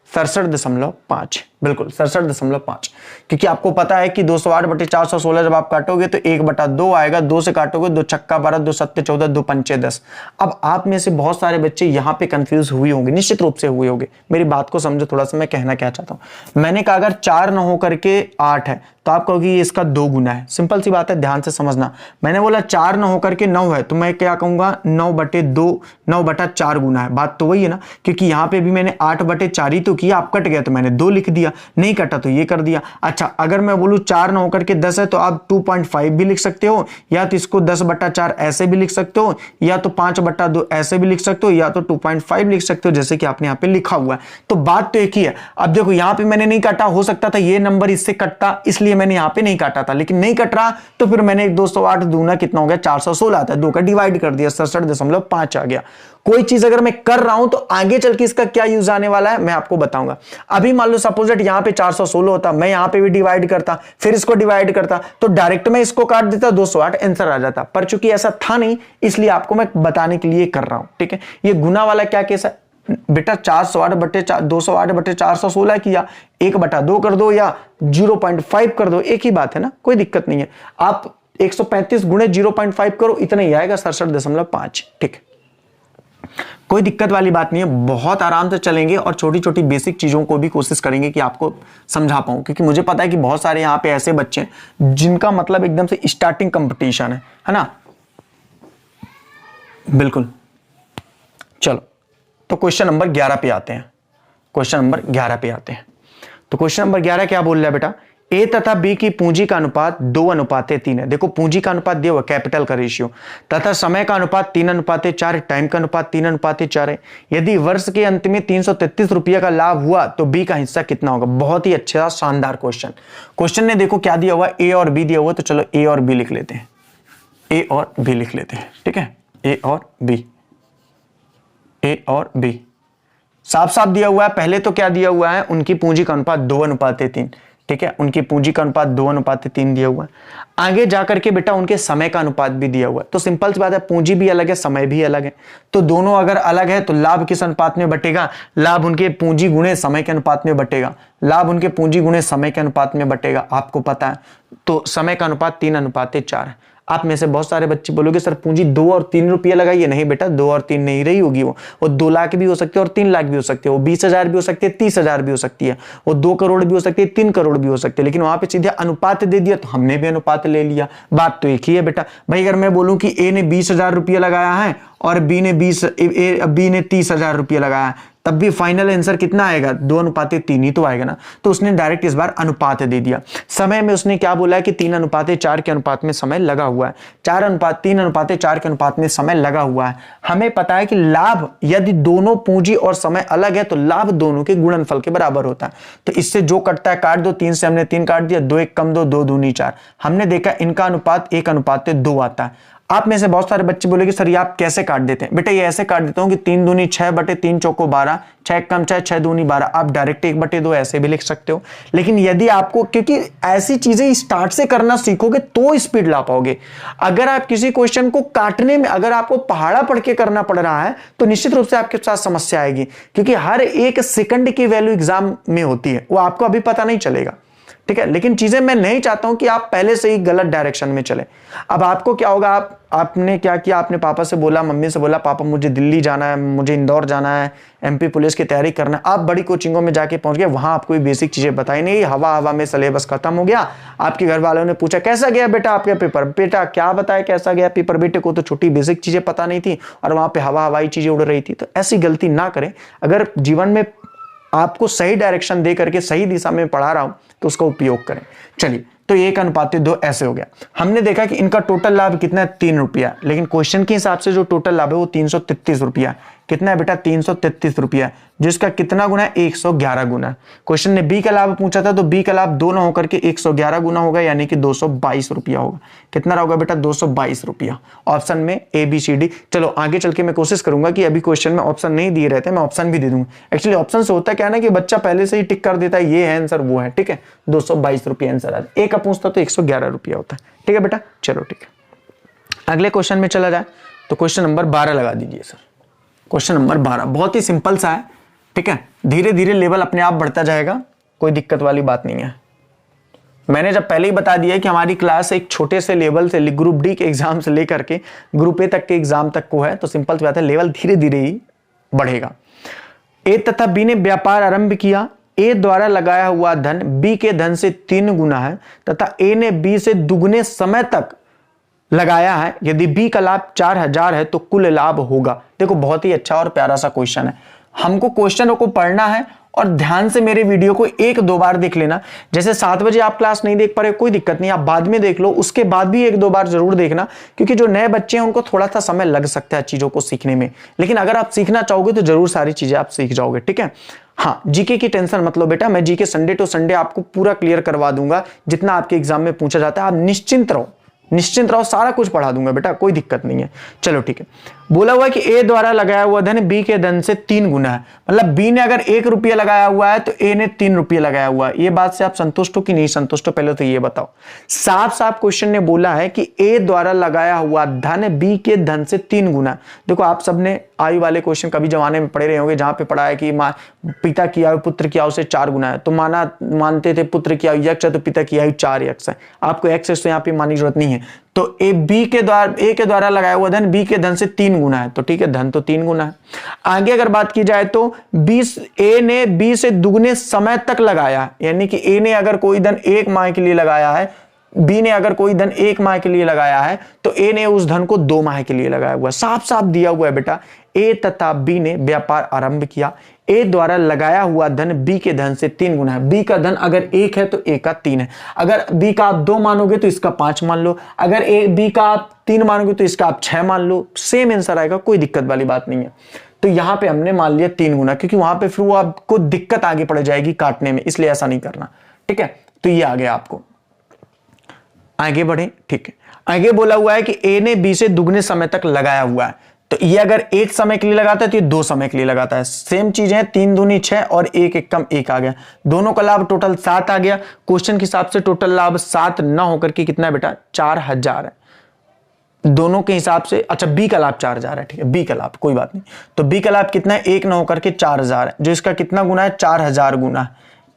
67.5, बिल्कुल 67.5। क्योंकि आपको पता है कि 208 बटे 416 जब आप काटोगे तो 1/2 आएगा। 2 से काटोगे 2 छक्का 12, 2 सत्ते 14, 2 पंचे 10। अब आप में से बहुत सारे बच्चे यहाँ पे कंफ्यूज हुए होंगे, निश्चित रूप से हुए होंगे। मेरी बात को समझो थोड़ा सा, मैं कहना क्या चाहता हूँ। मैंने कहा अगर 4 न होकर के 8 है तो आप कहोगे ये इसका 2 गुना है। सिंपल सी बात है, ध्यान से समझना। मैंने बोला 4 न होकर के 9 है तो मैं क्या कहूंगा? 9/2, 9/4 गुना है। बात तो वही है ना, क्योंकि यहाँ पे भी मैंने 8/4 ही तो किया। आप कट गया तो मैंने 2 लिख दिया, नहीं कटा तो ये कर दिया। अच्छा अगर मैं बोलूं 4 न होकर के 10 है तो आप 2.5 भी लिख सकते हो, या तो इसको 10/4 ऐसे भी लिख सकते हो, या तो 5/2 ऐसे भी लिख सकते हो, या तो 2.5 लिख सकते हो, जैसे कि आपने यहाँ पे लिखा हुआ है। तो बात तो एक ही है। अब देखो यहाँ पे मैंने नहीं काटा, हो सकता था ये नंबर इससे कटता, इसलिए मैंने यहां पे नहीं काटा था, लेकिन नहीं कट रहा तो फिर मैंने 208 दूना कितना हो गया? 416 था। 2 का डिवाइड कर दिया, 67.5 आ गया। कोई चीज अगर मैं कर रहा हूं तो आगे चल के इसका क्या यूज आने वाला है मैं आपको बताऊंगा। अभी मान लो सपोजिट यहां पे 416 होता, मैं यहां पे भी डिवाइड करता, फिर इसको डिवाइड करता, तो डायरेक्ट मैं इसको काट देता, 208 आंसर आ जाता। पर चूंकि ऐसा था नहीं, इसलिए आपको मैं बताने के लिए कर रहा हूं, ठीक है। ये गुना वाला क्या केस है बेटा? 208 बटे 416 किया, 1/2 कर दो या 0.5 कर दो, एक ही बात है ना, कोई दिक्कत नहीं है। आप 135 गुणे 0.5 करो, इतना ही आएगा 67.5, ठीक है। कोई दिक्कत वाली बात नहीं है, बहुत आराम से चलेंगे और छोटी छोटी बेसिक चीजों को भी कोशिश करेंगे कि आपको समझा पाऊं, क्योंकि मुझे पता है कि बहुत सारे यहाँ पे ऐसे बच्चे हैं जिनका मतलब एकदम से स्टार्टिंग कंपटीशन है ना। बिल्कुल, चलो तो क्वेश्चन नंबर 11 पे आते हैं। क्वेश्चन नंबर 11 पे आते हैं। तो क्वेश्चन नंबर 11 क्या बोल रहा है बेटा? ए तथा बी की पूंजी का अनुपात 2:3 है। देखो पूंजी का अनुपात दिया हुआ, कैपिटल का रेशियो, तथा समय का अनुपात 3:4, टाइम का अनुपात 3:4 है। यदि वर्ष के अंत में 333 रुपया का लाभ हुआ तो बी का हिस्सा कितना होगा? बहुत ही अच्छा शानदार क्वेश्चन। क्वेश्चन ने देखो क्या दिया हुआ, ए और बी दिया हुआ, तो चलो ए और बी लिख लेते हैं। ए और बी लिख लेते हैं, ठीक है। ए और बी, ए और बी साफ साफ दिया हुआ है। पहले तो क्या दिया हुआ है? उनकी पूंजी का अनुपात 2:3, ठीक है। उनकी पूंजी का अनुपात 2:3 दिया हुआ है। आगे जाकर के बेटा उनके समय का अनुपात भी दिया हुआ है। तो सिंपल सी बात है, पूंजी भी अलग है, समय भी अलग है, तो दोनों अगर अलग है तो लाभ किस अनुपात में बटेगा? लाभ उनके पूंजी गुणे समय के अनुपात में बटेगा। लाभ उनके पूंजी गुणे समय के अनुपात में बटेगा, आपको पता है। तो समय का अनुपात 3:4 है। आप में से बहुत सारे बच्चे बोलोगे सर पूंजी 2 और 3 रुपये लगाइए। नहीं बेटा, 2 और 3 नहीं रही होगी। वो 2 लाख भी हो सकती है और 3 लाख भी हो सकती है। वो 20,000 भी हो सकती है, 30,000 भी हो सकती है। वो 2 करोड़ भी हो सकती है, 3 करोड़ भी हो सकती है। लेकिन वहां पे सीधे अनुपात दे दिया तो हमने भी अनुपात ले लिया। बात तो एक ही है बेटा। भाई अगर मैं बोलूं कि ए ने 20,000 रुपये लगाया है और बी ने 30,000 रुपये लगाया, तब भी फाइनल आंसर कितना आएगा? 2:3 ही तो आएगा ना। तो उसने डायरेक्ट इस बार अनुपात दे दिया। समय में उसने क्या बोला है कि 3:4 के अनुपात में समय लगा हुआ है, 3:4 के अनुपात में समय लगा हुआ है। हमें पता है कि लाभ यदि दोनों पूंजी और समय अलग है तो लाभ दोनों के गुणनफल के बराबर होता है। तो इससे जो कटता है काट दो, 3 से हमने 3 काट दिया, 2 1 कम 2, 2 दूनी 4। हमने देखा इनका अनुपात 1:2 आता है। आप में से बहुत सारे बच्चे बोलेंगे सर ये आप कैसे काट देते हैं? बेटा ये ऐसे काट देता हूं कि 3 दूनी 6 बटे 3 चौको 12, 6 कम 6, 6 दूनी 12। आप डायरेक्ट 1/2 ऐसे भी लिख सकते हो। लेकिन यदि आपको, क्योंकि ऐसी चीजें स्टार्ट से करना सीखोगे तो स्पीड ला पाओगे। अगर आप किसी क्वेश्चन को काटने में अगर आपको पहाड़ा पढ़ के करना पड़ रहा है तो निश्चित रूप से आपके साथ समस्या आएगी, क्योंकि हर एक सेकंड की वैल्यू एग्जाम में होती है, वो आपको अभी पता नहीं चलेगा। ठीक है, लेकिन चीजें मैं नहीं चाहता हूं कि आप पहले से ही गलत डायरेक्शन में चले। अब आपको क्या होगा, आपने क्या किया, आपने पापा से बोला, मम्मी से बोला, पापा मुझे दिल्ली जाना है, मुझे इंदौर जाना है, एमपी पुलिस की तैयारी करना है। आप बड़ी कोचिंगों में जाके पहुंच गए, वहां आपको बेसिक चीजें बताई नहीं, हवा में सिलेबस खत्म हो गया। आपके घर वालों ने पूछा कैसा गया बेटा आपका पेपर? बेटा क्या बताया कैसा गया पेपर? बेटे को तो छोटी बेसिक चीजें पता नहीं थी और वहां पे हवाई चीजें उड़ रही थी। तो ऐसी गलती ना करें। अगर जीवन में आपको सही डायरेक्शन दे करके सही दिशा में पढ़ा रहा हूं तो उसका उपयोग करें। चलिए, तो 1:2 ऐसे हो गया। हमने देखा कि इनका टोटल लाभ कितना है? 3 रुपया। लेकिन क्वेश्चन के हिसाब से जो टोटल लाभ है वो 333 रुपया। कितना है बेटा? 333 रुपया, जिसका कितना गुना है? 111 गुना। क्वेश्चन ने बी का लाभ पूछा था तो बी का लाभ 2 ना होकर के 111 गुना होगा, यानी कि 222 रुपया होगा। कितना होगा बेटा? 222 रुपया। ऑप्शन में ए बी सी डी। चलो आगे चल के मैं कोशिश करूंगा कि अभी क्वेश्चन में ऑप्शन नहीं दिए रहते, मैं ऑप्शन भी दे दूंगा। एक्चुअली ऑप्शन से होता क्या है ना कि बच्चा पहले से ही टिक कर देता है, ये है आंसर, वो है। ठीक है, 222 रुपया आंसर आ। एक का पूछता तो 111 रुपया होता है। ठीक है बेटा, चलो ठीक है। अगले क्वेश्चन में चला जाए तो क्वेश्चन नंबर 12 लगा दीजिए सर। क्वेश्चन नंबर 12 बहुत ही सिंपल सा है। ठीक है, धीरे धीरे लेवल अपने आप बढ़ता जाएगा, कोई दिक्कत वाली बात नहीं है। मैंने जब पहले ही बता दिया कि हमारी क्लास एक छोटे से लेवल से ग्रुप डी के एग्जाम से लेकर के ग्रुप ए तक के एग्जाम तक को है, तो सिंपल सी बात है, लेवल धीरे धीरे ही बढ़ेगा। ए तथा बी ने व्यापार आरंभ किया। ए द्वारा लगाया हुआ धन बी के धन से 3 गुना है तथा ए ने बी से दुगने समय तक लगाया है। यदि बी का लाभ 4000 है तो कुल लाभ होगा। देखो बहुत ही अच्छा और प्यारा सा क्वेश्चन है। हमको क्वेश्चनों को पढ़ना है और ध्यान से मेरे वीडियो को 1-2 बार देख लेना। जैसे 7 बजे आप क्लास नहीं देख पा रहे, कोई दिक्कत नहीं, आप बाद में देख लो, उसके बाद भी 1-2 बार जरूर देखना, क्योंकि जो नए बच्चे हैं उनको थोड़ा सा समय लग सकता है चीजों को सीखने में। लेकिन अगर आप सीखना चाहोगे तो जरूर सारी चीजें आप सीख जाओगे। ठीक है, हाँ, जीके की टेंशन मत लो बेटा, मैं जीके संडे टू संडे आपको पूरा क्लियर करवा दूंगा। जितना आपके एग्जाम में पूछा जाता है आप निश्चिंत रहो, सारा कुछ पढ़ा दूंगा बेटा, कोई दिक्कत नहीं है। चलो ठीक है, बोला हुआ है कि ए द्वारा लगाया हुआ धन बी के धन से 3 गुना है। मतलब बी ने अगर 1 रुपया लगाया हुआ है तो ए ने 3 रुपये लगाया हुआ है। ये बात से आप संतुष्ट हो कि नहीं संतुष्ट हो, पहले तो ये बताओ। साफ साफ क्वेश्चन ने बोला है कि ए द्वारा लगाया हुआ धन बी के धन से 3 गुना। देखो आप सबने आयु वाले क्वेश्चन कभी जमाने में पढ़े रहे होंगे, जहां पे पढ़ा है कि पिता की आयु पुत्र की आयु से 4 गुना है। तो मानते थे पुत्र की आयु यक्ष है तो पिता की आयु 4 यक्ष है। आपको एक्स तो यहाँ पे मानने की जरूरत नहीं है। तो ए के द्वारा लगाया हुआ धन बी के धन से 3 गुना है, तो ठीक है, धन तो 3 गुना है। आगे अगर बात की जाए तो ए ने बी से दुगने समय तक लगाया, यानी कि ए ने अगर कोई धन 1 माह के लिए लगाया है, बी ने अगर कोई धन 1 माह के लिए लगाया है, तो ए ने उस धन को 2 माह के लिए लगाया हुआ है। साफ साफ दिया हुआ है बेटा, ए तथा बी ने व्यापार आरंभ किया। ए द्वारा लगाया हुआ धन बी के धन से 3 गुना है। बी का धन अगर 1 है तो ए का 3 है। अगर बी का आप 2 मानोगे तो इसका 5 मान लो। अगर बी का आप 3 मानोगे तो इसका आप 6 मान लो। सेम आंसर आएगा, कोई दिक्कत वाली बात नहीं है। तो यहां पे हमने मान लिया 3 गुना, क्योंकि वहां पे फिर वो आपको दिक्कत आगे पड़ जाएगी काटने में, इसलिए ऐसा नहीं करना। ठीक है, तो ये आ गया आपको। आगे बढ़े। ठीक है, आगे बोला हुआ है कि ए ने बी से दुगने समय तक लगाया हुआ है। तो ये अगर 1 समय के लिए लगाता है तो ये 2 समय के लिए लगाता है। सेम चीज है, 3 दूनी 6 और 1 एक कम 1 आ गया। दोनों का लाभ टोटल 7 आ गया। क्वेश्चन के हिसाब से टोटल लाभ 7 ना होकर के कितना है बेटा? 4000 है दोनों के हिसाब से। अच्छा, बी का लाभ 4000 है। ठीक है, बी का लाभ कोई बात नहीं। तो बी का लाभ कितना है? 1 ना होकर के 4000 है, जो इसका कितना गुना है? 4000 गुना।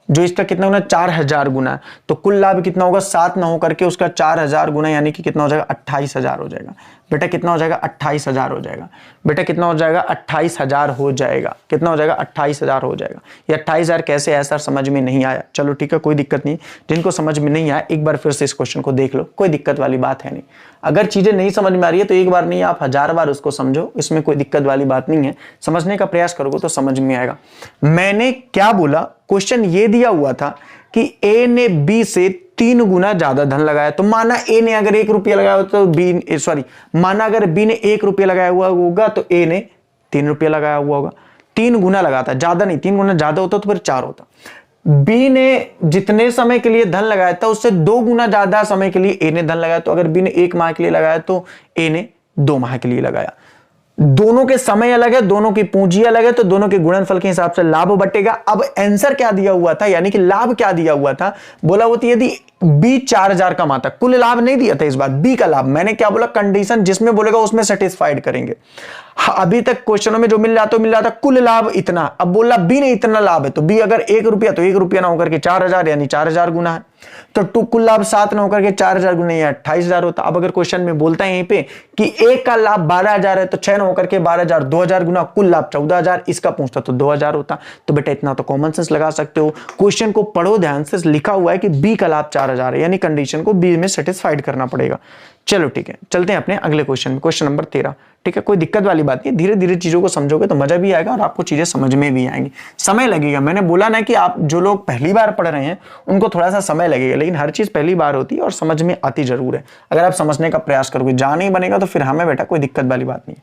जो इसका कितना गुना? 4000 गुना। तो कुल लाभ कितना होगा? 7 ना होकर के उसका 4000 गुना, यानी कि कितना हो जाएगा? 28000 हो जाएगा। बेटा कितना हो जाएगा, 28,000 हो जाएगा। बेटा कितना हो जाएगा, 28,000 हो जाएगा। कितना हो जाएगा, 28,000 हो जाएगा। ये 28,000 कैसे है सर, समझ में नहीं आया। चलो ठीक है, कोई दिक्कत नहीं। जिनको समझ में नहीं आया एक बार फिर से इस क्वेश्चन को देख लो, कोई दिक्कत वाली बात है नहीं। अगर चीजें नहीं समझ में आ रही है तो एक बार नहीं, आप 1000 बार उसको समझो, इसमें कोई दिक्कत वाली बात नहीं है। समझने का प्रयास करोगे तो समझ में आएगा। मैंने क्या बोला, क्वेश्चन ये दिया हुआ था कि ए ने बी से 3 गुना ज्यादा धन लगाया। तो माना ए ने अगर 1 रुपया लगाया तो माना अगर बी ने 1 रुपया लगाया हुआ होगा तो ए ने 3 रुपया लगाया हुआ होगा। 3 गुना लगाता, ज्यादा नहीं, 3 गुना ज्यादा होता तो फिर 4 होता। बी ने जितने समय के लिए धन लगाया था उससे 2 गुना ज्यादा समय के लिए ए ने धन लगाया। तो अगर बी ने 1 माह के लिए लगाया तो ए ने 2 माह के लिए लगाया। दोनों के समय अलग है, दोनों की पूंजी अलग है, तो दोनों के गुणनफल के हिसाब से लाभ बटेगा। अब आंसर क्या दिया हुआ था, यानी कि लाभ क्या दिया हुआ था, बोला होती यदि बी 4,000 कमाता, कुल लाभ नहीं दिया था इस बार, बी का लाभ। मैंने क्या बोला, कंडीशन जिसमें बोलेगा उसमें सेटिस्फाइड करेंगे। अभी तक क्वेश्चनों में जो मिल रहा था कुल लाभ इतना, अब बोला बी ने इतना लाभ है, तो बी अगर 1 रुपया तो 1 रुपया ना होकर के 4,000 यानी 4,000 गुना है, तो कुल लाभ 7 ना होकर के 4,000 गुना 28,000 होता। अब अगर क्वेश्चन में बोलता है यहीं पे कि एक का लाभ 12,000 है तो 6 ना होकर के 12,000, 2,000 गुना कुल लाभ 14,000, इसका पूछता तो 2,000 होता। तो बेटा इतना तो कॉमन सेंस लगा सकते हो। क्वेश्चन को पढ़ो ध्यान से, लिखा हुआ है कि बी का लाभ 4,000 है, यानी कंडीशन को बी में सेटिस्फाइड करना पड़ेगा। चलो ठीक है, चलते हैं अपने अगले क्वेश्चन में, क्वेश्चन नंबर 13। ठीक है, कोई दिक्कत वाली बात नहीं, धीरे धीरे चीजों को समझोगे तो मजा भी आएगा और आपको चीजें समझ में भी आएंगी। समय लगेगा, मैंने बोला ना कि आप जो लोग पहली बार पढ़ रहे हैं उनको थोड़ा सा समय लगेगा, लेकिन हर चीज पहली बार होती है और समझ में आती जरूर है। अगर आप समझने का प्रयास करोगे, जहां नहीं बनेगा तो फिर हमें बेटा कोई दिक्कत वाली बात नहीं।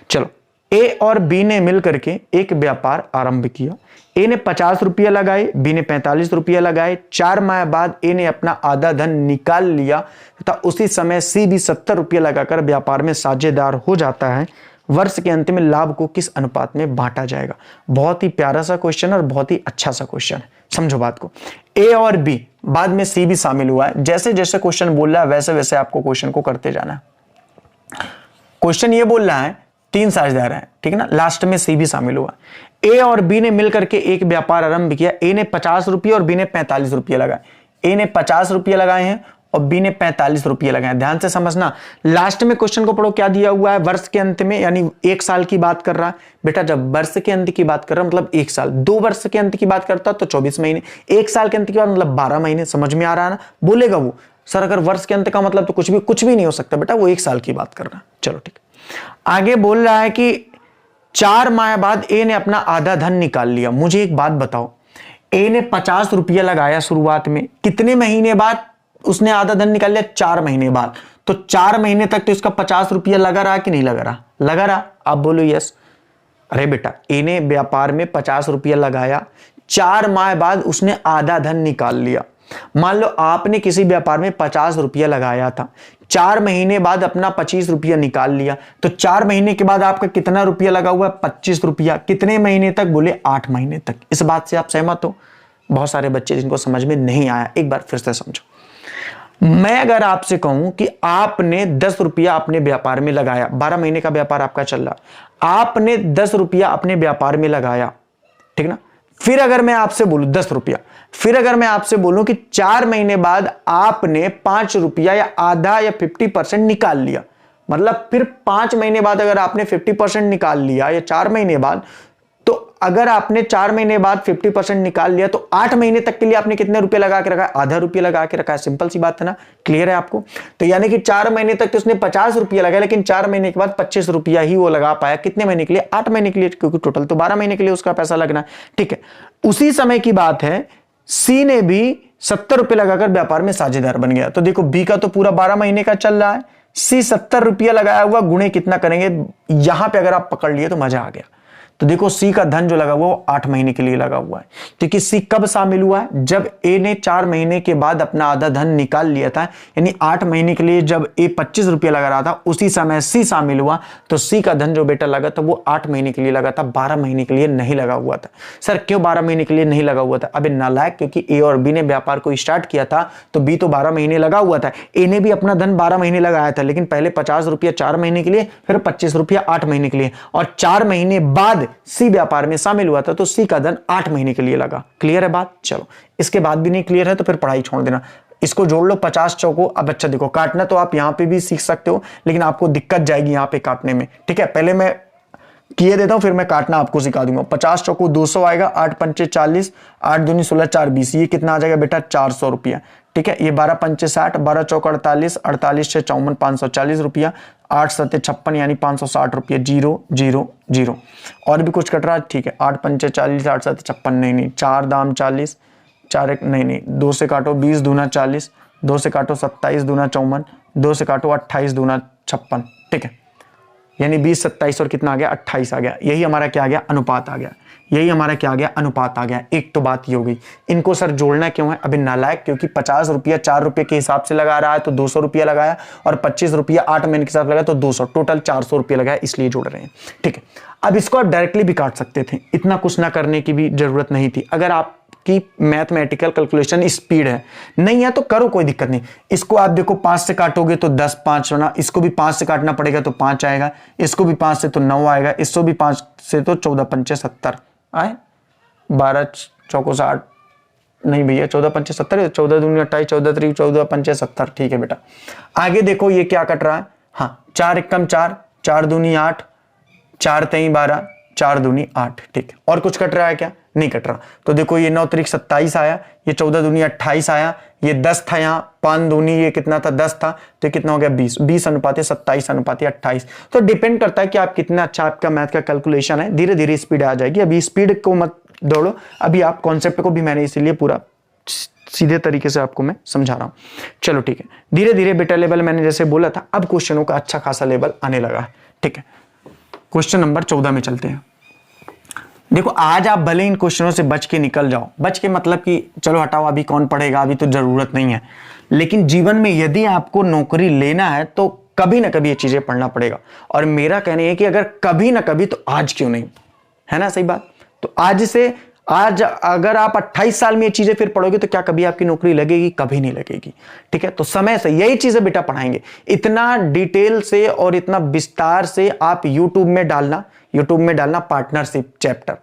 चलो, ए और बी ने मिलकर के एक व्यापार आरंभ किया। ए ने 50 रुपया लगाए, बी ने 45 रुपया लगाए। 4 माह बाद ए ने अपना आधा धन निकाल लिया तथा उसी समय सी भी 70 रुपया लगाकर व्यापार में साझेदार हो जाता है। वर्ष के अंत में लाभ को किस अनुपात में बांटा जाएगा। बहुत ही प्यारा सा क्वेश्चन और बहुत ही अच्छा सा क्वेश्चन है, समझो बात को। ए और बी, बाद में सी भी शामिल हुआ है। जैसे जैसे क्वेश्चन बोल रहा है वैसे वैसे आपको क्वेश्चन को करते जाना है। क्वेश्चन ये बोल रहा है 3 साझेदार है, ठीक है ना, लास्ट में सी भी शामिल हुआ। ए और बी ने मिलकर के एक व्यापार आरंभ किया। ए ने 50 रुपये और बी ने 45 रुपये लगाए। ए ने 50 रुपये लगाए हैं और बी ने 45 रुपये लगाए। ध्यान से समझना, लास्ट में क्वेश्चन को पढ़ो, क्या दिया हुआ है, वर्ष के अंत में, यानी 1 साल की बात कर रहा है। बेटा जब वर्ष के अंत की बात कर रहा है मतलब 1 साल, 2 वर्ष के अंत की बात करता तो 24 महीने, 1 साल के अंत की बात मतलब 12 महीने। समझ में आ रहा है ना, बोलेगा वो सर अगर वर्ष के अंत का मतलब तो कुछ भी नहीं हो सकता। बेटा वो 1 साल की बात कर रहा है। चलो ठीक, आगे बोल रहा है कि 4 माह बाद ए ने अपना आधा धन निकाल लिया। मुझे एक बात बताओ, ए ने 50 रुपया लगाया शुरुआत में, कितने महीने बाद उसने आधा धन निकाल लिया, 4 महीने बाद। तो 4 महीने तक तो इसका 50 रुपया लगा रहा कि नहीं लगा रहा, लगा रहा। आप बोलो यस। अरे बेटा ए ने व्यापार में 50 रुपया लगाया, 4 माह बाद उसने आधा धन निकाल लिया। मान लो आपने किसी व्यापार में 50 रुपया लगाया था, 4 महीने बाद अपना 25 रुपया निकाल लिया, तो 4 महीने के बाद आपका कितना रुपया लगा हुआ है, 25 रुपया। कितने महीने तक, बोले 8 महीने तक। इस बात से आप सहमत हो। बहुत सारे बच्चे जिनको समझ में नहीं आया, एक बार फिर से समझो। मैं अगर आपसे कहूं कि आपने 10 रुपया अपने व्यापार में लगाया, 12 महीने का व्यापार आपका चल रहा, आपने 10 रुपया अपने व्यापार में लगाया, ठीक ना। फिर अगर मैं आपसे बोलूं 10 रुपया, फिर अगर मैं आपसे बोलूं कि 4 महीने बाद आपने 5 रुपया या आधा या 50% निकाल लिया, मतलब फिर 5 महीने बाद अगर आपने 50% निकाल लिया या 4 महीने बाद, तो अगर आपने 4 महीने बाद 50% निकाल लिया तो 8 महीने तक के लिए आपने कितने रुपए लगा के रखा है, आधा रुपया लगा के रखा है। सिंपल सी बात है ना, क्लियर है आपको। तो यानी कि 4 महीने तक तो उसने 50 रुपया लगाया, लेकिन 4 महीने के बाद 25 रुपया ही वो लगा पाया। कितने महीने के लिए, 8 महीने के लिए, क्योंकि टोटल तो 12 महीने के लिए उसका पैसा लगना है। ठीक है, उसी समय की बात है, सी ने भी 70 रुपये लगाकर व्यापार में साझेदार बन गया। तो देखो बी का तो पूरा 12 महीने का चल रहा है, सी 70 रुपया लगाया हुआ, गुणे कितना करेंगे, यहां पे अगर आप पकड़ लिए तो मजा आ गया। तो देखो सी का धन जो लगा हुआ वो 8 महीने के लिए लगा हुआ है, क्योंकि सी कब शामिल हुआ है, जब ए ने 4 महीने के बाद अपना आधा धन निकाल लिया था। यानी 8 महीने के लिए जब ए 25 रुपया लगा रहा था, उसी समय सी शामिल हुआ, तो सी का धन जो बेटा लगा था वो 8 महीने के लिए लगा था, 12 महीने के लिए नहीं लगा हुआ था। सर क्यों 12 महीने के लिए नहीं लगा हुआ था? अबे नालायक, क्योंकि ए और बी ने व्यापार को स्टार्ट किया था तो बी तो 12 महीने लगा हुआ था, ए ने भी अपना धन 12 महीने लगाया था, लेकिन पहले 50 रुपया 4 महीने के लिए, फिर 25 रुपया 8 महीने के लिए, और 4 महीने बाद सी व्यापार में शामिल हुआ था, तो सी का धन 8 महीने के लिए लगा। क्लियर है बात? चलो, इसके बाद भी नहीं क्लियर है तो फिर पढ़ाई छोड़ देना। इसको जोड़ लो 50 चौको। अब अच्छा देखो, काटना तो आप यहाँ पे भी सीख सकते हो, लेकिन आपको दिक्कत जाएगी यहाँ पे काटने में, ठीक है। पहले मैं किए देता हूं, फिर मैं काटना आपको सिखा दूंगा। 50 चौको 200 आएगा, 8 पंचे 40, 8 दूनी 16, 4 20, ये कितना आ जाएगा बेटा 400 रुपया, ठीक है। ये 12 पंचे 60, 12 चौक 48, 48 से 54, 540 रुपया, 8 सत्ते 56 यानी 560 रुपये, 0 0 0। और भी कुछ कट रहा है, ठीक है। 8 पंचे 40, 8 सत्ते 56, नहीं 4 दाम 40, 4 एक नहीं 2 से काटो 20 दूना 40, 2 से काटो 27 दूना 54, 2 से काटो 28 दूना 56, ठीक है। यानी 20 27 और कितना आ गया 28 आ गया। यही हमारा क्या आ गया अनुपात आ गया, यही हमारा क्या आ गया अनुपात आ गया। एक तो बात ये हो गई। इनको सर जोड़ना क्यों है? अभी नालायक, क्योंकि 50 रुपया 4 रुपये के हिसाब से लगा रहा है तो 200 रुपया लगाया, और 25 रुपया 8 महीने के साथ लगाया तो 200, टोटल 400 रुपया लगाया, इसलिए जोड़ रहे हैं, ठीक है। अब इसको आप डायरेक्टली भी काट सकते थे, इतना कुछ ना करने की भी जरूरत नहीं थी। अगर आप की मैथमेटिकल कैलकुलेशन स्पीड है, नहीं है तो करो, कोई दिक्कत नहीं। इसको आप देखो 5 से काटोगे तो 10 5 होना, इसको भी 5 से काटना पड़ेगा तो 5 आएगा, इसको भी 5 से तो 9 आएगा, इसको भी 5 से तो 14 पंचे 70 आए, 12 चौको 60 नहीं भैया 14 पंचे 70, 14 दूनी 28, 14 3 14 पंचे 70, ठीक है बेटा। आगे देखो ये क्या कट रहा है, हाँ 4 एकम 4, 4 दूनी 8, 4 3 12, 4 दूनी 8, ठीक है। और कुछ कट रहा है क्या? नहीं कट रहा। तो देखो ये 9 त्रिक 27 आया, ये 14 दूनी 28 आया, ये 10 था, यहाँ 5 दूनी ये कितना था 10 था, तो कितना हो गया 20, 20 अनुपाते 27 अनुपाते 28। तो डिपेंड करता है कि आप कितना अच्छा आपका मैथ का कैलकुलेशन है, धीरे धीरे स्पीड आ जाएगी। अभी स्पीड को मत दौड़ो, अभी आप कॉन्सेप्ट को भी मैंने इसीलिए पूरा सीधे तरीके से आपको मैं समझा रहा हूं। चलो ठीक है, धीरे धीरे बेटा लेवल मैंने जैसे बोला था, अब क्वेश्चनों का अच्छा खासा लेवल आने लगा है, ठीक है। क्वेश्चन नंबर 14 में चलते हैं। देखो आज आप भले इन क्वेश्चनों से बच के निकल जाओ, बच के मतलब कि चलो हटाओ अभी कौन पढ़ेगा, अभी तो जरूरत नहीं है, लेकिन जीवन में यदि आपको नौकरी लेना है तो कभी ना कभी ये चीजें पढ़ना पड़ेगा। और मेरा कहना है कि अगर कभी ना कभी तो आज क्यों नहीं, है ना, सही बात। तो आज अगर आप 28 साल में ये चीजें फिर पढ़ोगे तो क्या कभी आपकी नौकरी लगेगी? कभी नहीं लगेगी, ठीक है। तो समय से यही चीजें बेटा पढ़ाएंगे, इतना डिटेल से और इतना विस्तार से आप यूट्यूब में डालना पार्टनरशिप चैप्टर,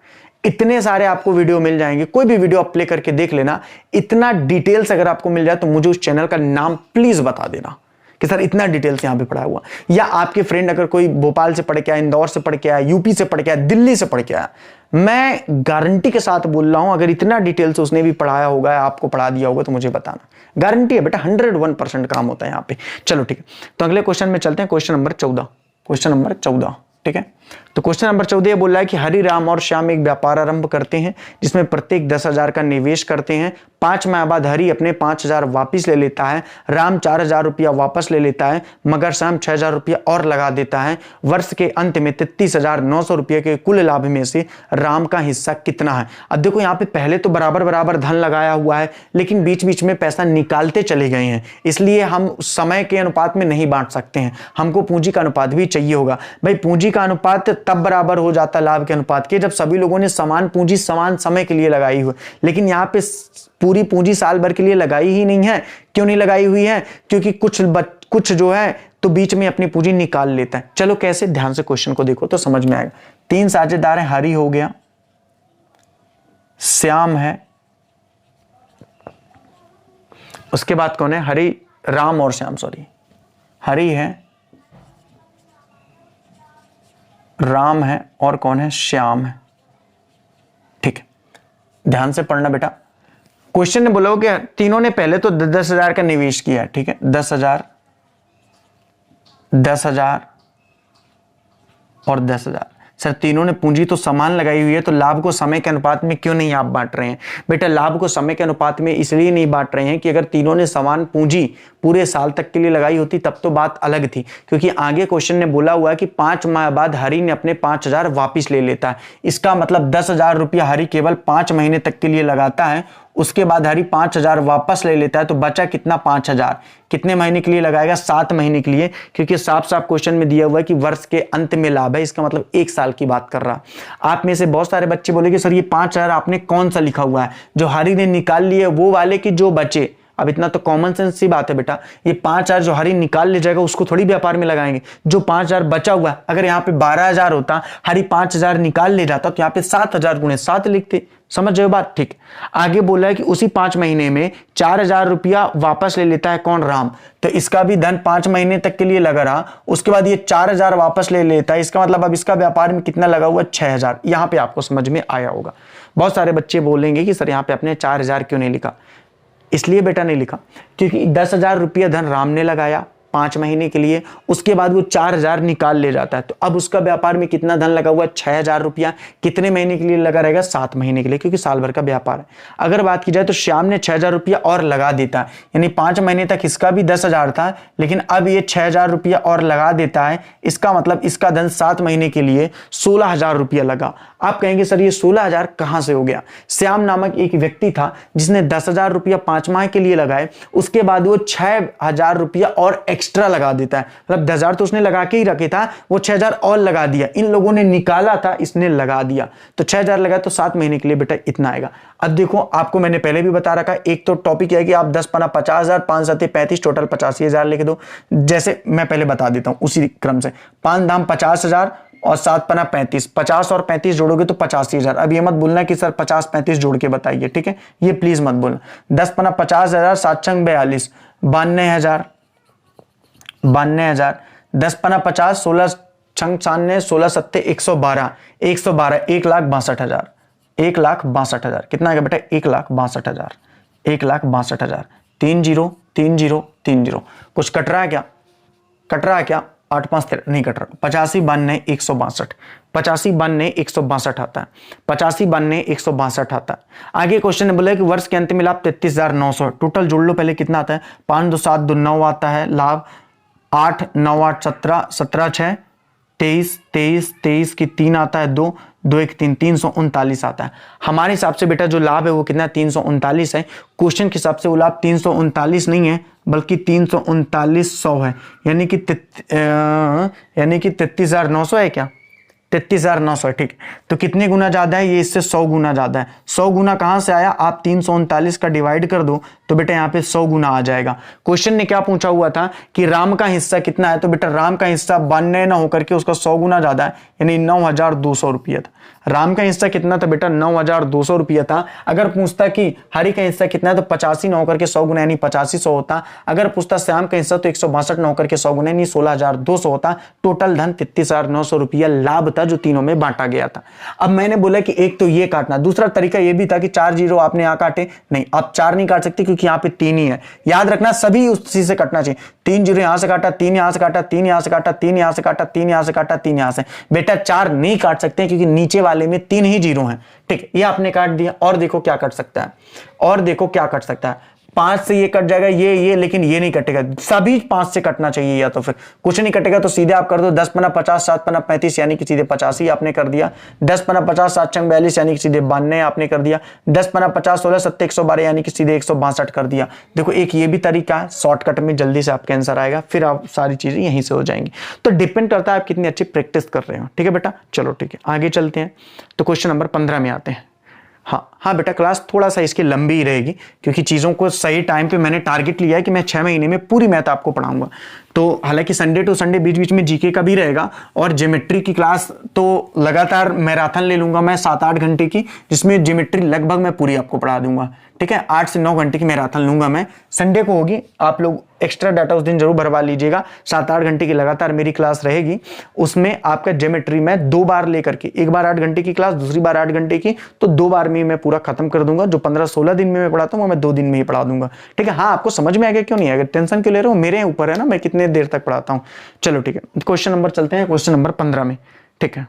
इतने सारे आपको वीडियो मिल जाएंगे। कोई भी वीडियो आप प्ले करके देख लेना, इतना डिटेल्स अगर आपको मिल जाए तो मुझे उस चैनल का नाम प्लीज बता देना कि सर इतना डिटेल्स यहां पे पढ़ा हुआ। या आपके फ्रेंड अगर कोई भोपाल से पढ़ के आया, इंदौर से पढ़ के आया, यूपी से पढ़ के आया, दिल्ली से पढ़ के आया, मैं गारंटी के साथ बोल रहा हूं अगर इतना डिटेल्स उसने भी पढ़ाया होगा, आपको पढ़ा दिया होगा तो मुझे बताना, गारंटी है बेटा, 101% काम होता है यहां पे। चलो ठीक है, तो अगले क्वेश्चन में चलते हैं, क्वेश्चन नंबर 14, ठीक है। तो क्वेश्चन नंबर 14 बोल रहा है कि हरि राम और श्याम एक व्यापार आरंभ करते हैं जिसमें प्रत्येक 10,000 का निवेश करते हैं। 5 माह बाद हरि अपने 5,000 वापिस ले लेता है, राम 4,000 रुपया वापस ले लेता है, मगर श्याम 6,000 रुपया और लगा देता है। वर्ष के अंत में 33,900 रुपये के कुल लाभ में से राम का हिस्सा कितना है? अब देखो यहाँ पे पहले तो बराबर बराबर धन लगाया हुआ है, लेकिन बीच बीच में पैसा निकालते चले गए हैं, इसलिए हम समय के अनुपात में नहीं बांट सकते हैं, हमको पूंजी का अनुपात भी चाहिए होगा। भाई पूंजी का अनुपात तब बराबर हो जाता है लाभ के अनुपात के जब सभी लोगों ने समान पूंजी समान समय के लिए लगाई हुई, लेकिन यहाँ पे पूरी पूंजी साल भर के लिए लगाई ही नहीं है। क्यों नहीं लगाई हुई है? क्योंकि कुछ जो है तो बीच में अपनी पूंजी निकाल लेता है। चलो कैसे, ध्यान से क्वेश्चन को देखो तो समझ में आएगा। 3 साझेदार हैं, हरि हो गया, श्याम है, उसके बाद कौन है? राम और श्याम, सॉरी, हरि है, राम है और कौन है? श्याम है, ठीक है। ध्यान से पढ़ना बेटा। क्वेश्चन ने बोला कि तीनों ने पहले तो 10,000 का निवेश किया है, ठीक है, 10,000 और 10,000। सर तीनों ने पूंजी तो समान लगाई हुई है, तो लाभ को समय के अनुपात में क्यों नहीं आप बांट रहे हैं? बेटा लाभ को समय के अनुपात में इसलिए नहीं बांट रहे हैं कि अगर तीनों ने समान पूंजी पूरे साल तक के लिए लगाई होती तब तो बात अलग थी, क्योंकि आगे क्वेश्चन ने बोला हुआ है कि 5 माह बाद हरि ने अपने 5,000 वापिस ले लेता है। इसका मतलब 10,000 रुपया हरि केवल 5 महीने तक के लिए लगाता है, उसके बाद हरि 5,000 वापस ले लेता है, तो बचा कितना? 5,000। कितने महीने के लिए लगाएगा? 7 महीने के लिए, क्योंकि साफ साफ क्वेश्चन में दिया हुआ है कि वर्ष के अंत में लाभ है, इसका मतलब 1 साल की बात कर रहा। आप में से बहुत सारे बच्चे बोलेंगे सर ये 5,000 आपने कौन सा लिखा हुआ है? जो हरि ने निकाल लिए वो वाले कि जो बचे? अब इतना तो कॉमन सेंस सी बात है बेटा, ये 5,000 जो हरी निकाल ले जाएगा उसको थोड़ी व्यापार में लगाएंगे। जो 5,000 बचा हुआ है, अगर यहाँ पे 12,000 होता, हरी 5,000 निकाल ले जाता तो यहाँ पे 7,000 गुणे 7 लिखते। समझ रहे हो बात? ठीक। आगे बोला है कि उसी 5 महीने में 4,000 रुपया वापस ले लेता है कौन? राम। तो इसका भी धन 5 महीने तक के लिए लगा रहा, उसके बाद ये 4,000 वापस ले लेता है, इसका मतलब अब इसका व्यापार में कितना लगा हुआ? 6,000। यहां पे आपको समझ में आया होगा। बहुत सारे बच्चे बोलेंगे कि सर यहाँ पे अपने 4,000 क्यों नहीं लिखा? इसलिए बेटा नहीं लिखा क्योंकि 10,000 रुपया धन राम ने लगाया 5 महीने के लिए, उसके बाद वो 4,000 निकाल ले जाता है, तो अब उसका व्यापार में कितना धन लगा हुआ? 6,000 रुपया। कितने महीने के लिए लगा रहेगा? 7 महीने के लिए, क्योंकि साल भर का व्यापार है। अगर बात की जाए तो श्याम ने 6,000 रुपया और लगा देता है, यानी 5 महीने तक इसका भी 10,000 था, लेकिन अब ये 6,000 रुपया और लगा देता है, इसका मतलब इसका धन 7 महीने के लिए 16,000 रुपया लगा। आप कहेंगे सर ये 16,000 कहां से हो गया? श्याम नामक एक व्यक्ति था जिसने 10,000 रुपया 5 माह के लिए लगाए, उसके बाद वो 6,000 रुपया और एक्स्ट्रा लगा देता है, मतलब 10,000 तो उसने लगा के ही रखे था, वो 6,000 और लगा दिया। इन लोगों ने निकाला था, इसने लगा दिया, तो 6,000 लगा तो 7 महीने के लिए बेटा इतना आएगा। अब देखो आपको मैंने पहले भी बता रखा, एक तो टॉपिक है कि आप 10 पना 50,000, 5 7 35, टोटल 85,000 लिख दो। जैसे मैं पहले बता देता हूं उसी क्रम से, 5 धाम 50,000 और 7 पना 35, 50 और 35 जोड़ोगे तो 85,000। अब ये मत बोलना कि सर 50 35 जोड़ के बताइए, ठीक है, ये प्लीज मत बोलना। 10 पना 50,000, 7 छंग 42, 92,000, 92,000। 10 पना 50, 16 छंग 96, 16 सत्ते 112, 112, 1,62,000, 1,62,000। कितना आएगा बेटा? 1,62,000, 1,62,000। 3 0 3 0 3 0। कुछ कट रहा है क्या? कट रहा है क्या? 8 5 13 नहीं कट रहा। 85 92 162, 85 92 162 आता है, 85 92 162 आता है। आगे क्वेश्चन ने बोला कि वर्ष के अंत में लाभ 33,900, टोटल जोड़ लो पहले कितना आता है? 5 2 7 2 9 आता है लाभ, 8 9 8 17, 17 6 23, 23 23 की 3 आता है, 2 2 1 3, 339 आता है। हमारे हिसाब से बेटा जो लाभ है वो कितना? 339 है। क्वेश्चन के हिसाब से वो लाभ 339 नहीं है बल्कि 339,100 है, यानी कि 33,900 है क्या? 33,900 है, ठीक। तो कितने गुना ज्यादा है? ये इससे 100 गुना ज्यादा है। 100 गुना कहां से आया? आप 339 का डिवाइड कर दो तो बेटा यहाँ पे 100 गुना आ जाएगा। क्वेश्चन ने क्या पूछा हुआ था कि राम का हिस्सा कितना है, तो बेटा राम का हिस्सा 92 ना होकर के उसका 100 गुना ज्यादा है, यानी 9,200 रुपया था। राम का हिस्सा कितना था बेटा? 9,200 रुपया था। अगर पूछता कि हरि का हिस्सा कितना है तो 85 ना होकर के 100 गुना यानी 8500 होता। अगर पूछता श्याम का हिस्सा तो 162 ना होकर के 100 गुना यानी 16,200 होता। टोटल धन 33,900 रुपया लाभ था जो तीनों में बांटा गया था। अब मैंने बोला कि एक तो ये काटना, दूसरा तरीका ये भी था कि 4 जीरो आपने यहाँ काटे, नहीं आप 4 नहीं काट सकते क्योंकि यहाँ पे 3 ही है। याद रखना सभी उसी से कटना चाहिए। 3 जीरो यहां से काटा, 3 यहां से काटा, 3 यहां से काटा, 3 यहां से काटा, 3 यहां से काटा, 3 यहां से। बेटा 4 नहीं काट सकते क्योंकि नीचे वाले में 3 ही जीरो हैं, ठीक, ये आपने काट दिया। और देखो क्या कट सकता है, और देखो क्या कट सकता है। 5 से ये कट जाएगा, ये लेकिन ये नहीं कटेगा, सभी 5 से कटना चाहिए, या तो फिर कुछ नहीं कटेगा तो सीधे आप कर दो 10 पना 50, 7 पना 35 यानी कि सीधे 85 आपने कर दिया। 10 पना 50, 7 छंग 42 यानी कि सीधे 92 आपने कर दिया। 10 पना 50, 16 सत्ते 112 यानी कि सीधे 162 कर दिया। देखो एक ये भी तरीका है, शॉर्टकट में जल्दी से आपका आंसर आएगा, फिर आप सारी चीजें यहीं से हो जाएंगी। तो डिपेंड करता है आप कितनी अच्छी प्रैक्टिस कर रहे हो, ठीक है बेटा। चलो ठीक है, आगे चलते हैं। तो क्वेश्चन नंबर 15 में आते हैं। हाँ बेटा, क्लास थोड़ा सा इसकी लंबी ही रहेगी क्योंकि चीज़ों को सही टाइम पे मैंने टारगेट लिया है कि मैं 6 महीने में पूरी मैथ आपको पढ़ाऊंगा। तो हालांकि संडे टू संडे बीच बीच में जीके का भी रहेगा और ज्योमेट्री की क्लास तो लगातार मैराथन ले लूंगा मैं 7-8 घंटे की, जिसमें ज्योमेट्री लगभग मैं पूरी आपको पढ़ा दूंगा, ठीक है। 8 से 9 घंटे की मैराथन लूंगा मैं, संडे को होगी। आप लोग एक्स्ट्रा डाटा उस दिन जरूर भरवा लीजिएगा। 7-8 घंटे की लगातार मेरी क्लास रहेगी, उसमें आपका ज्योमेट्री मैं 2 बार लेकर के, एक बार 8 घंटे की क्लास, दूसरी बार 8 घंटे की, तो 2 बार में मैं पूरा खत्म कर दूंगा। जो 15-16 दिन में मैं पढ़ाता हूँ वो मैं 2 दिन में ही पढ़ा दूंगा, ठीक है। हाँ, आपको समझ में आ गया? क्यों नहीं आएगा? टेंशन क्यों ले रहे हो? मेरे ऊपर है ना, मैं कितने देर तक पढ़ाता हूँ। चलो ठीक है, क्वेश्चन नंबर चलते हैं, क्वेश्चन नंबर 15 में, ठीक है।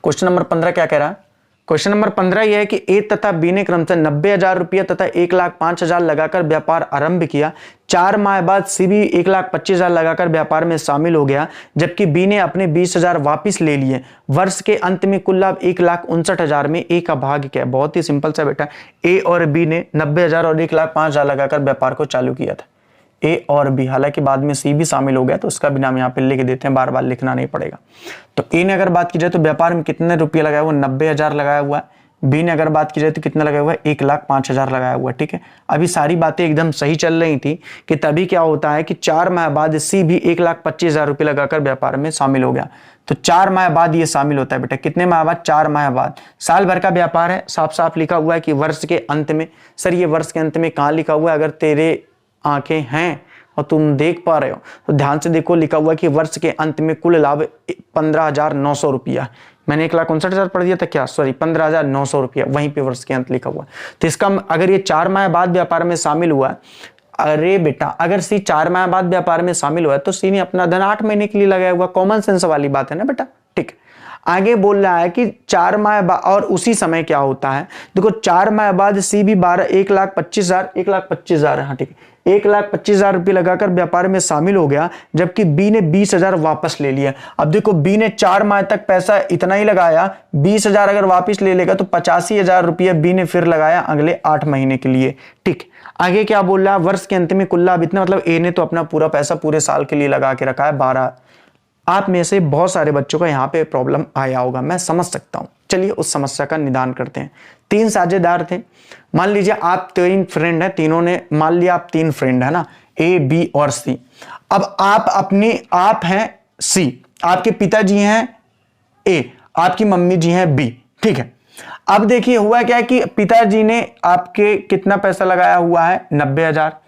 क्वेश्चन नंबर 15 क्या कह रहा है? क्वेश्चन नंबर 15 यह है कि ए तथा बी ने क्रमशः 90,000 रुपया तथा 1,05,000 लगाकर व्यापार आरंभ किया। 4 माह बाद सी भी 1,25,000 लगाकर व्यापार में शामिल हो गया, जबकि बी ने अपने 20,000 वापिस ले लिए। वर्ष के अंत में कुल लाभ 1,59,000 में ए का भाग क्या है? बहुत ही सिंपल सा बेटा, ए और बी ने 90,000 और 1,05,000 लगाकर व्यापार को चालू किया था। ए और बी, हालांकि बाद में सी भी शामिल हो गया तो उसका भी नाम यहाँ पे लिख देते हैं, बार बार लिखना नहीं पड़ेगा। तो ए ने अगर बात की जाए तो व्यापार में कितने रुपये लगाया? वो 90,000 लगाया हुआ है। बी ने अगर बात की जाए तो कितना लगाया हुआ है, 1,05,000 लगाया हुआ है। ठीक है, अभी सारी बातें एकदम सही चल रही थी कि तभी क्या होता है कि 4 माह बाद सी भी 1,25,000 रुपये लगाकर व्यापार में शामिल हो गया। तो 4 माह बाद ये शामिल होता है बेटा, कितने माह बाद, 4 माह बाद। साल भर का व्यापार है, साफ साफ लिखा हुआ है कि वर्ष के अंत में। सर ये वर्ष के अंत में कहाँ लिखा हुआ है? अगर तेरे आंखें हैं और तुम देख पा रहे हो तो ध्यान से देखो, लिखा हुआ है कि वर्ष के अंत में कुल लाभ 15,900 रुपया। मैंने 1,59,000 पढ़ दिया था क्या? सॉरी, 15,900 रुपया, वहीं पे वर्ष के अंत लिखा हुआ है। तो इसका अगर ये 4 माह बाद व्यापार में शामिल हुआ है, अरे बेटा अगर सी 4 माह बाद व्यापार में शामिल हुआ है तो सी ने अपना धन 8 महीने के लिए लगाया हुआ। कॉमन सेंस वाली बात है ना बेटा। ठीक, आगे बोल रहा है कि 4 माह बाद, और उसी समय क्या होता है, देखो 4 माह बाद सी भी 1,25,000 हाँ ठीक है, 1,25,000 रुपये लगाकर व्यापार में शामिल हो गया, जबकि बी ने 20,000 वापस ले लिया। अब देखो बी ने 4 माह तक पैसा इतना ही लगाया, 20,000 अगर वापस ले लेगा तो 85,000 रुपये बी ने फिर लगाया अगले 8 महीने के लिए। ठीक, आगे क्या बोल रहा है, वर्ष के अंत में कुल लाभ इतना, मतलब ए ने तो अपना पूरा पैसा पूरे साल के लिए लगा के रखा है 12। आप में से बहुत सारे बच्चों का यहाँ पे प्रॉब्लम आया होगा, मैं समझ सकता हूं। चलिए उस समस्या का निदान करते हैं। 3 साझेदार थे, मान लीजिए आप 3 फ्रेंड हैं, तीनों ने, मान लिया आप 3 फ्रेंड है ना, ए बी और सी। अब आप हैं सी, आपके पिताजी हैं ए, आपकी मम्मी जी हैं बी। ठीक है, अब देखिए हुआ क्या है कि पिताजी ने आपके कितना पैसा लगाया हुआ है, 90,000,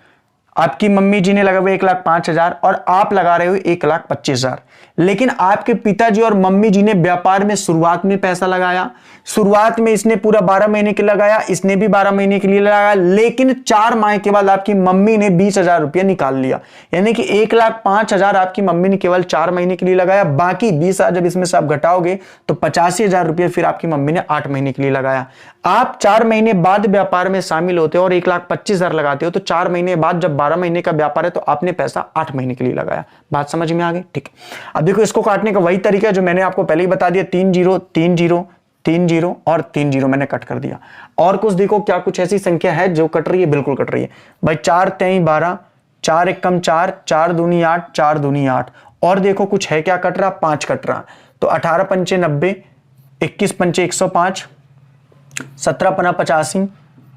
आपकी मम्मी जी ने लगा हुआ 1,05,000 और आप लगा रहे हो 1,25,000। लेकिन आपके पिताजी और मम्मी जी ने व्यापार में शुरुआत में पैसा लगाया, शुरुआत में इसने पूरा 12 महीने के लगाया, इसने भी 12 महीने के लिए लगाया, लेकिन 4 माह के बाद आपकी मम्मी ने 20,000 रुपया निकाल लिया। यानी कि 1,05,000 आपकी मम्मी ने केवल 4 महीने के लिए लगाया, बाकी 20,000 जब इसमें से आप घटाओगे तो 85,000 रुपये फिर आपकी मम्मी ने 8 महीने के लिए लगाया। आप 4 महीने बाद व्यापार में शामिल होते हो और 1,25,000 लगाते हो, तो 4 महीने बाद जब 12 महीने का व्यापार है तो आपने पैसा 8 महीने के लिए लगाया। बात समझ में आ गई? ठीक, अब देखो इसको काटने का वही तरीका है जो मैंने आपको पहले ही बता दिया, 3 0 3 0 3 0 और 3 0 मैंने कट कर दिया। और कुछ देखो क्या कुछ ऐसी संख्या है जो कट रही है? बिल्कुल कट रही है भाई। 4 3 12, 4 1 4, 4 दूनी 8, 4 दूनी 8। और देखो कुछ है क्या कट रहा? 5 कट रहा। तो 18 पंचे 90, 21 पंचे 105, 17 पना 85,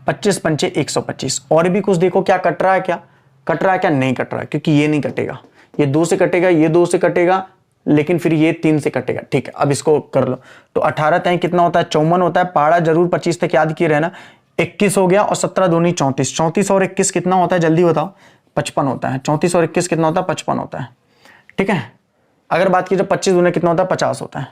25 पंचे 125। और भी कुछ देखो क्या कट रहा है? क्या कट रहा है? क्या नहीं कट रहा है? क्योंकि ये नहीं कटेगा, ये 2 से कटेगा, ये 2 से कटेगा, लेकिन फिर ये 3 से कटेगा। ठीक है, अब इसको कर लो। तो 18 तय कितना होता है? 54 होता है। पहाड़ा जरूर 25 तक याद किए रहना। 21 हो गया और 17 दूनी 34, 34 और 21 कितना होता है? जल्दी बताओ। 55 होता है। 34 और 21 कितना होता है? 55 होता है। ठीक है, अगर बात की जाए 25 दूने कितना होता है? 50 होता है।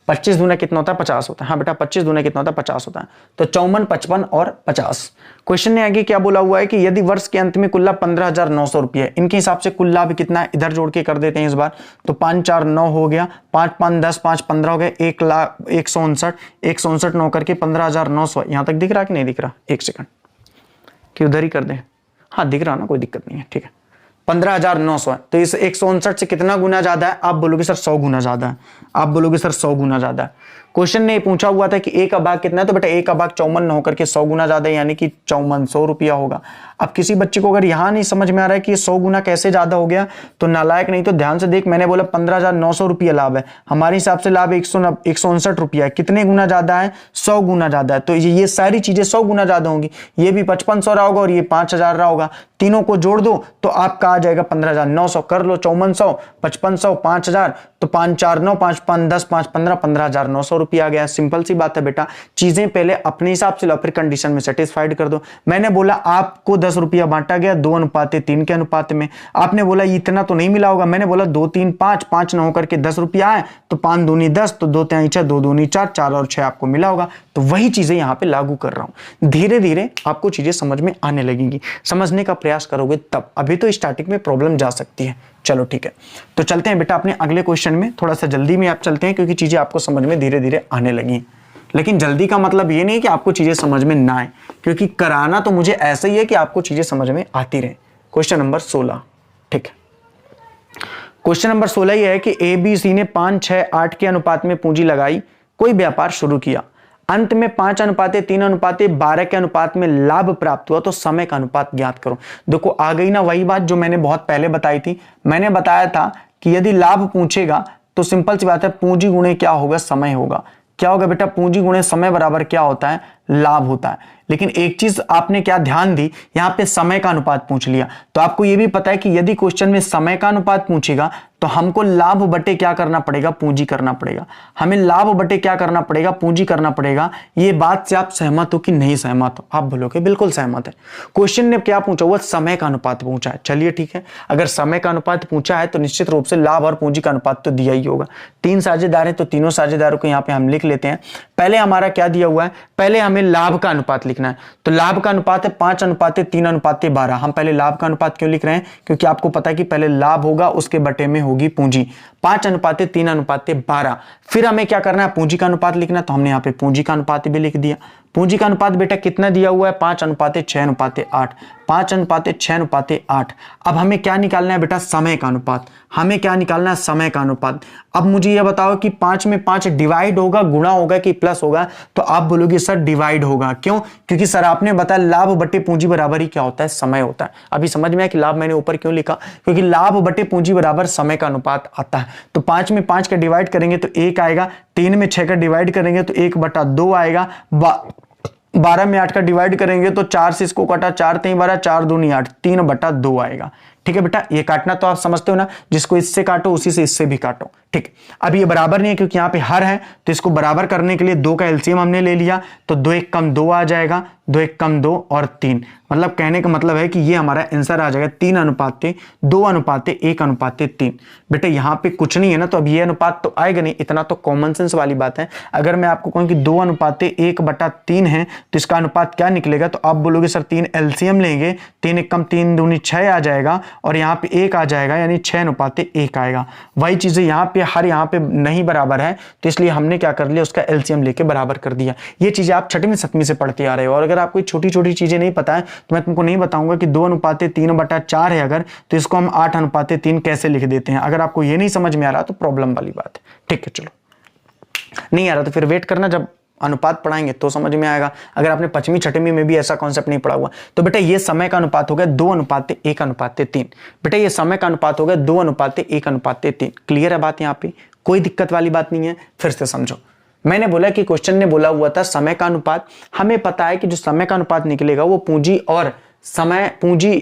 25 दूना कितना होता है? 50 होता है। हाँ बेटा, 25 दूना कितना होता है? 50 होता है। तो 54, 55 और 50। क्वेश्चन ने आगे क्या बोला हुआ है कि यदि वर्ष के अंत में कुल लाभ 15,900 रुपये है, इनके हिसाब से कुल लाभ कितना है? इधर जोड़ के कर देते हैं इस बार। तो 5 4 9 हो गया, 5 5 10, 5 15 हो गया, 1,59 9 करके 15,900। यहां तक दिख रहा कि नहीं दिख रहा? एक सेकंड, कि उधर ही कर दें। हाँ दिख रहा ना, कोई दिक्कत नहीं है। ठीक है, 15,900 है। तो इस 159 से कितना गुना ज्यादा है? आप बोलोगे सर 100 गुना ज्यादा है। आप बोलोगे सर 100 गुना ज्यादा है। क्वेश्चन ने पूछा हुआ था कि ए का भाग कितना है, तो बेटा ए का भाग 54 होकर के 100 गुना ज्यादा है, यानी कि 5400 रुपया होगा। अब किसी बच्चे को अगर यहां नहीं समझ में आ रहा है कि 100 गुना कैसे ज्यादा हो गया, तो नालायक नहीं तो ध्यान से देख, मैंने बोला 15,900 रुपया लाभ है, हमारे हिसाब से लाभ 159 रुपया है। कितने गुना ज्यादा है? 100 गुना ज्यादा है। तो ये सारी चीजें 100 गुना ज्यादा होंगी। ये भी 5500 रहा होगा और ये 5000 रहा होगा। तीनों को जोड़ दो तो आपका आ जाएगा 15,900। कर लो 5400, 5500, 5000, तो 5 4 9, 5 5 10, 5 15, 15,900 रुपया आ गया। सिंपल सी बात है बेटा, चीजें पहले अपने हिसाब से लो, फिर कंडीशन में सेटिस्फाइड कर दो। मैंने बोला आपको 10 रुपया बांटा गया 2:3 के अनुपात में। आपने बोला इतना तो नहीं मिला होगा, मैंने बोला 2 3 5, 5 न होकर के 10 रुपया है, तो 5 दूनी 10, तो 2 3 6, 2 दूनी 4, 4 और 6 आपको मिला होगा। तो वही चीजें यहाँ पे लागू कर रहा हूं। धीरे धीरे आपको चीजें समझ में आने लगेंगी, समझने का प्रयास करोगे तब। अभी तो स्टार्टिंग में प्रॉब्लम जा सकती है। चलो ठीक है, तो चलते हैं बेटा अपने अगले क्वेश्चन में। थोड़ा सा जल्दी में आप चलते हैं क्योंकि चीजें आपको समझ में धीरे धीरे आने लगी। लेकिन जल्दी का मतलब ये नहीं कि आपको चीजें समझ में ना आए, क्योंकि कराना तो मुझे ऐसा ही है कि आपको चीजें समझ में आती रहे। क्वेश्चन नंबर 16, ठीक है। क्वेश्चन नंबर 16 ये है कि ए बी सी ने 5 6 8 के अनुपात में पूंजी लगाई, कोई व्यापार शुरू किया, अंत में 5:3:12 के अनुपात में लाभ प्राप्त हुआ, तो समय का अनुपात ज्ञात करो। देखो आ गई ना वही बात जो मैंने बहुत पहले बताई थी। मैंने बताया था कि यदि लाभ पूछेगा तो सिंपल सी बात है, पूंजी गुणे क्या होगा? समय होगा। क्या होगा बेटा, पूंजी गुणे समय बराबर क्या होता है, लाभ होता है। लेकिन एक चीज आपने क्या ध्यान दी, यहां पे समय का अनुपात पूछ लिया, तो आपको यह भी पता है कि यदि क्वेश्चन में समय का अनुपात पूछेगा तो हमको लाभ बटे क्या करना पड़ेगा, पूंजी करना पड़ेगा। हमें लाभ बटे क्या करना पड़ेगा, पूंजी करना पड़ेगा। ये बात से आप सहमत हो कि नहीं सहमत हो? आप बोलोगे बिल्कुल सहमत है। क्वेश्चन ने क्या पूछा हुआ, समय का अनुपात पूछा है। चलिए ठीक है, अगर समय का अनुपात पूछा है तो निश्चित रूप से लाभ और पूंजी का अनुपात तो दिया ही होगा। 3 साझेदार हैं तो तीनों साझेदारों को यहाँ पे हम लिख लेते हैं। पहले हमारा क्या दिया हुआ है, पहले हमें लाभ का अनुपात लिखना है। तो लाभ का अनुपात है 5:3:12। हम पहले लाभ का अनुपात क्यों लिख रहे हैं, क्योंकि आपको पता है कि पहले लाभ होगा उसके बटे में होगी पूंजी। 5:3:12। फिर हमें क्या करना है, पूंजी का अनुपात लिखना है, तो हमने यहाँ पे पूंजी का अनुपात भी लिख दिया। पूंजी का अनुपात बेटा कितना दिया हुआ है, 5:6:8। 5:6:8। अब हमें क्या निकालना है बेटा, समय का अनुपात। हमें क्या निकालना है, समय का अनुपात। अब मुझे यह बताओ कि 5 में 5 डिवाइड होगा, गुणा होगा कि प्लस होगा? तो आप बोलोगे सर डिवाइड होगा। क्यों? क्योंकि सर आपने बताया लाभ बटे पूंजी बराबर ही क्या होता है, समय होता है। अभी समझ में आया कि लाभ मैंने ऊपर क्यों लिखा, क्योंकि लाभ बटे पूंजी बराबर समय का अनुपात आता है। तो 5 में 5 का डिवाइड करेंगे तो 1 आएगा, 3 में 6 का डिवाइड करेंगे तो 1/2 आएगा, 12 में 8 का डिवाइड करेंगे तो 4 से इसको काटा, 4 3 12, 4 दूनी 8, 3/2 आएगा। ठीक है बेटा, ये काटना तो आप समझते हो ना, जिसको इससे काटो उसी से इससे भी काटो। ठीक, अब ये बराबर नहीं है क्योंकि यहाँ पे हर है, तो इसको बराबर करने के लिए 2 का एलसीएम हमने ले लिया, तो 2 1 कम 2 आ जाएगा, 2 1 कम 2 और 3। मतलब कहने का मतलब है कि ये हमारा आंसर आ जाएगा 3:2:1:3। बेटा यहाँ पे कुछ नहीं है ना, तो अब ये अनुपात तो आएगा नहीं, इतना तो कॉमन सेंस वाली बात है। अगर मैं आपको कहूँ कि 2:1/3 है तो इसका अनुपात क्या निकलेगा, तो आप बोलोगे सर 3 एलसीएम लेंगे, 3 1 कम 3 दूनी 6 आ जाएगा और यहाँ पे 1 आ जाएगा, यानी 6:1 आएगा। वही चीजें यहाँ पे हर यहाँ पे नहीं बराबर है, तो इसलिए हमने क्या कर लिया, उसका एलसीएम लेके बराबर कर दिया। ये चीजें आप 6वीं 7वीं से पढ़ते आ रहे हो, और अगर आपको छोटी छोटी चीजें नहीं पता है तो मैं तुमको नहीं बताऊंगा कि 2:3/4 है अगर, तो इसको हम 8:3 कैसे लिख देते हैं। अगर आपको ये नहीं समझ में आ रहा तो प्रॉब्लम वाली बात है। ठीक है, चलो नहीं आ रहा तो फिर वेट करना, जब अनुपात पढ़ाएंगे तो समझ में आएगा। अगर आपने 5वीं 6वीं में भी ऐसा कॉन्सेप्ट नहीं पढ़ा हुआ तो बेटा ये समय का अनुपात हो गया 2:1:3। बेटा ये समय का अनुपात हो गया 2:1:3। क्लियर है बात, यहाँ पे कोई दिक्कत वाली बात नहीं है। फिर से समझो, मैंने बोला कि क्वेश्चन ने बोला हुआ था समय का अनुपात। हमें पता है कि जो समय का अनुपात निकलेगा वो पूंजी और समय, पूंजी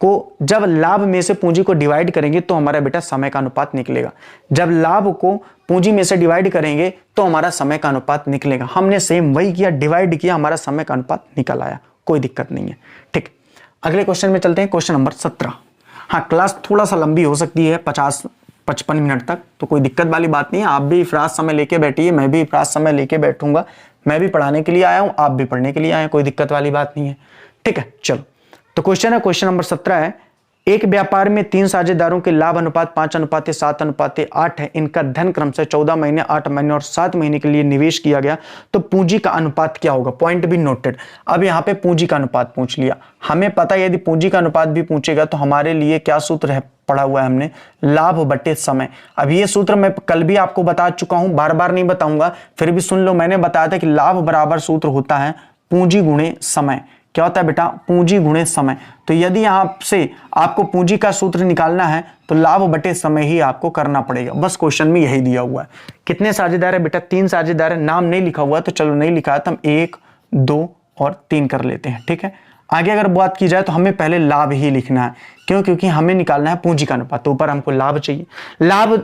को जब लाभ में से पूंजी को डिवाइड करेंगे तो हमारा बेटा समय का अनुपात निकलेगा। जब लाभ को पूंजी में से डिवाइड करेंगे तो हमारा समय का अनुपात निकलेगा। हमने सेम वही किया, डिवाइड किया, हमारा समय का अनुपात निकल आया, कोई दिक्कत नहीं है। ठीक, अगले क्वेश्चन में चलते हैं, क्वेश्चन नंबर 17। हाँ, क्लास थोड़ा सा लंबी हो सकती है, 50-55 मिनट तक, तो कोई दिक्कत वाली बात नहीं है। आप भी फ्राज समय लेके बैठिए, मैं भी फ्राज समय लेके बैठूंगा। मैं भी पढ़ाने के लिए आया हूं, आप भी पढ़ने के लिए आए हैं, कोई दिक्कत वाली बात नहीं है। ठीक है, चलो तो क्वेश्चन है, क्वेश्चन नंबर 17 है, एक व्यापार में 3 साझेदारों के लाभ अनुपात 5:7:8 है। इनका धन क्रम से 14 महीने, 8 महीने और 7 महीने के लिए निवेश किया गया, तो पूंजी का अनुपात क्या होगा? पॉइंट भी नोटेड। अब यहाँ पे पूंजी का अनुपात पूछ लिया। हमें पता है यदि पूंजी का अनुपात भी पूछेगा तो हमारे लिए क्या सूत्र है, पढ़ा हुआ है हमने, लाभ बटे समय। अब ये सूत्र मैं कल भी आपको बता चुका हूं, बार बार नहीं बताऊंगा, फिर भी सुन लो। मैंने बताया था कि लाभ बराबर सूत्र होता है पूंजी गुणे समय। क्या होता है बेटा? पूंजी गुणे समय। तो यदि यहां से आपको पूंजी का सूत्र निकालना है तो लाभ बटे समय ही आपको करना पड़ेगा। बस क्वेश्चन में यही दिया हुआ है। कितने साझेदार है बेटा? 3 साझेदार है। नाम नहीं लिखा हुआ तो चलो नहीं लिखा है तो हम 1 2 और 3 कर लेते हैं। ठीक है, आगे अगर बात की जाए तो हमें पहले लाभ ही लिखना है। क्यों? क्योंकि हमें निकालना है पूंजी का अनुपात, तो ऊपर हमको लाभ चाहिए। लाभ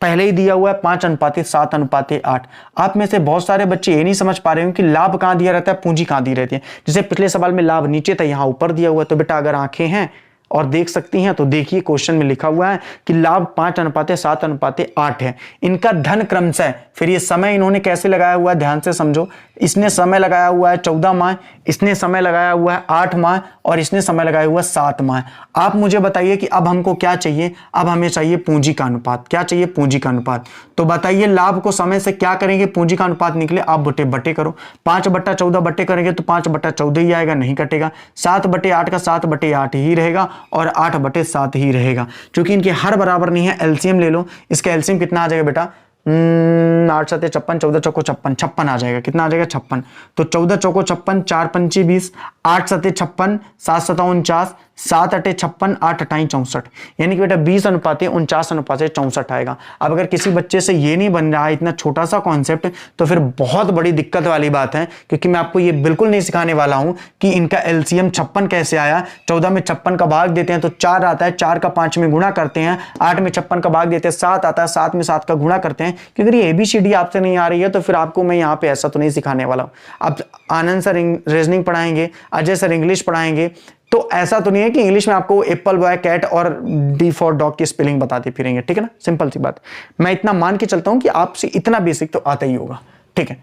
पहले ही दिया हुआ है 5:7:8। आप में से बहुत सारे बच्चे ये नहीं समझ पा रहे हो कि लाभ कहां दिया रहता है, पूंजी कहां दी रहती है। जैसे पिछले सवाल में लाभ नीचे था, यहां ऊपर दिया हुआ है। तो बेटा अगर आंखें हैं और देख सकती हैं तो देखिए क्वेश्चन में लिखा हुआ है कि लाभ 5:7:8 है। इनका धन क्रमशः, फिर ये समय इन्होंने कैसे लगाया हुआ है ध्यान से समझो। इसने समय लगाया हुआ है 14 माह, इसने समय लगाया हुआ है 8 माह और इसने समय लगाया हुआ है 7 माह। आप मुझे बताइए कि अब हमको क्या चाहिए? अब हमें चाहिए पूंजी का अनुपात। क्या चाहिए? पूंजी का अनुपात। तो बताइए लाभ को समय से क्या करेंगे, पूंजी का अनुपात निकले, आप बटे बटे करो। 5/14 बटे करेंगे तो 5/14 ही आएगा, नहीं कटेगा। 7/8 का 7/8 ही रहेगा और 8/7 ही रहेगा। क्योंकि इनके हर बराबर नहीं है, एलसीएम ले लो। इसका एलसीएम कितना आ जाएगा बेटा? 8 7 56, 14 चौको 56, 56 आ जाएगा। कितना आ जाएगा? 56। तो 14 चौको 56, 4 पंची 20, 8 7 56, 7 7 49, 7 8 56, 8 8 64, यानी कि बेटा 20:49:64 आएगा। अब अगर किसी बच्चे से ये नहीं बन रहा है इतना छोटा सा कॉन्सेप्ट, तो फिर बहुत बड़ी दिक्कत वाली बात है, क्योंकि मैं आपको ये बिल्कुल नहीं सिखाने वाला हूं कि इनका एलसीएम 56 कैसे आया। 14 में 56 का भाग देते हैं तो 4 आता है, 4 का 5 में गुणा करते हैं, 8 में 56 का भाग देते हैं 7 आता है, 7 में 7 का गुणा करते हैं। क्योंकि ये एबीसीडी आपसे नहीं आ रही है तो फिर आपको मैं यहाँ पे ऐसा तो नहीं सिखाने वाला हूँ। अब आनंद सर रीजनिंग पढ़ाएंगे, अजय सर इंग्लिश पढ़ाएंगे, तो ऐसा तो नहीं है कि इंग्लिश में आपको एप्पल बॉय कैट और डी फॉर डॉग की स्पेलिंग बताते फिरेंगे, ठीक है ना। सिंपल सी बात, मैं इतना मान के चलता हूं कि आपसे इतना बेसिक तो आता ही होगा, ठीक है।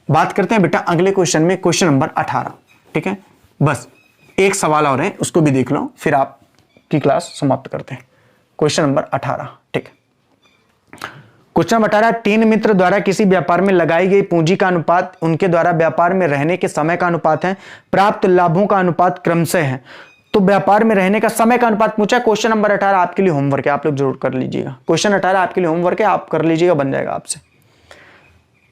बात करते हैं बेटा अगले क्वेश्चन में, क्वेश्चन नंबर 18, ठीक है। बस एक सवाल और है, उसको भी देख लो, फिर आपकी क्लास समाप्त करते हैं। क्वेश्चन नंबर 18, ठीक है। क्वेश्चन नंबर 18, 3 मित्र द्वारा किसी व्यापार में लगाई गई पूंजी का अनुपात उनके द्वारा व्यापार में रहने के समय का अनुपात है, प्राप्त लाभों का अनुपात क्रमशः है। तो व्यापार में रहने का समय का अनुपात पूछा है। क्वेश्चन नंबर 18 आपके लिए होमवर्क है, आप लोग जरूर कर लीजिएगा। क्वेश्चन 18 आपके लिए होमवर्क है, आप कर लीजिएगा, बन जाएगा आपसे।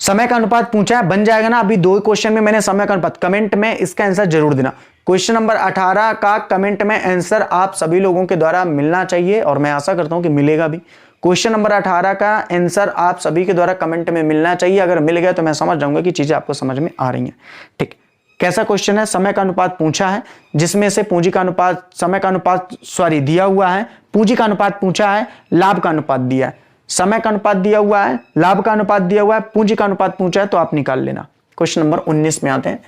समय का अनुपात पूछा है, बन जाएगा ना। अभी 2 क्वेश्चन में मैंने समय का अनुपात, कमेंट में इसका आंसर जरूर देना। क्वेश्चन नंबर 18 का कमेंट में आंसर आप सभी लोगों के द्वारा मिलना चाहिए और मैं आशा करता हूं कि मिलेगा भी। क्वेश्चन नंबर 18 का आंसर आप सभी के द्वारा कमेंट में मिलना चाहिए। अगर मिल गया तो मैं समझ जाऊंगा कि चीजें आपको समझ में आ रही हैं, ठीक। कैसा क्वेश्चन है? समय का अनुपात पूछा है, जिसमें से पूंजी का अनुपात, समय का अनुपात दिया हुआ है, पूंजी का अनुपात पूछा है, लाभ का अनुपात दिया है। समय का अनुपात दिया हुआ है, लाभ का अनुपात दिया हुआ है, पूंजी का अनुपात पूछा है, तो आप निकाल लेना। क्वेश्चन नंबर 19 में आते हैं।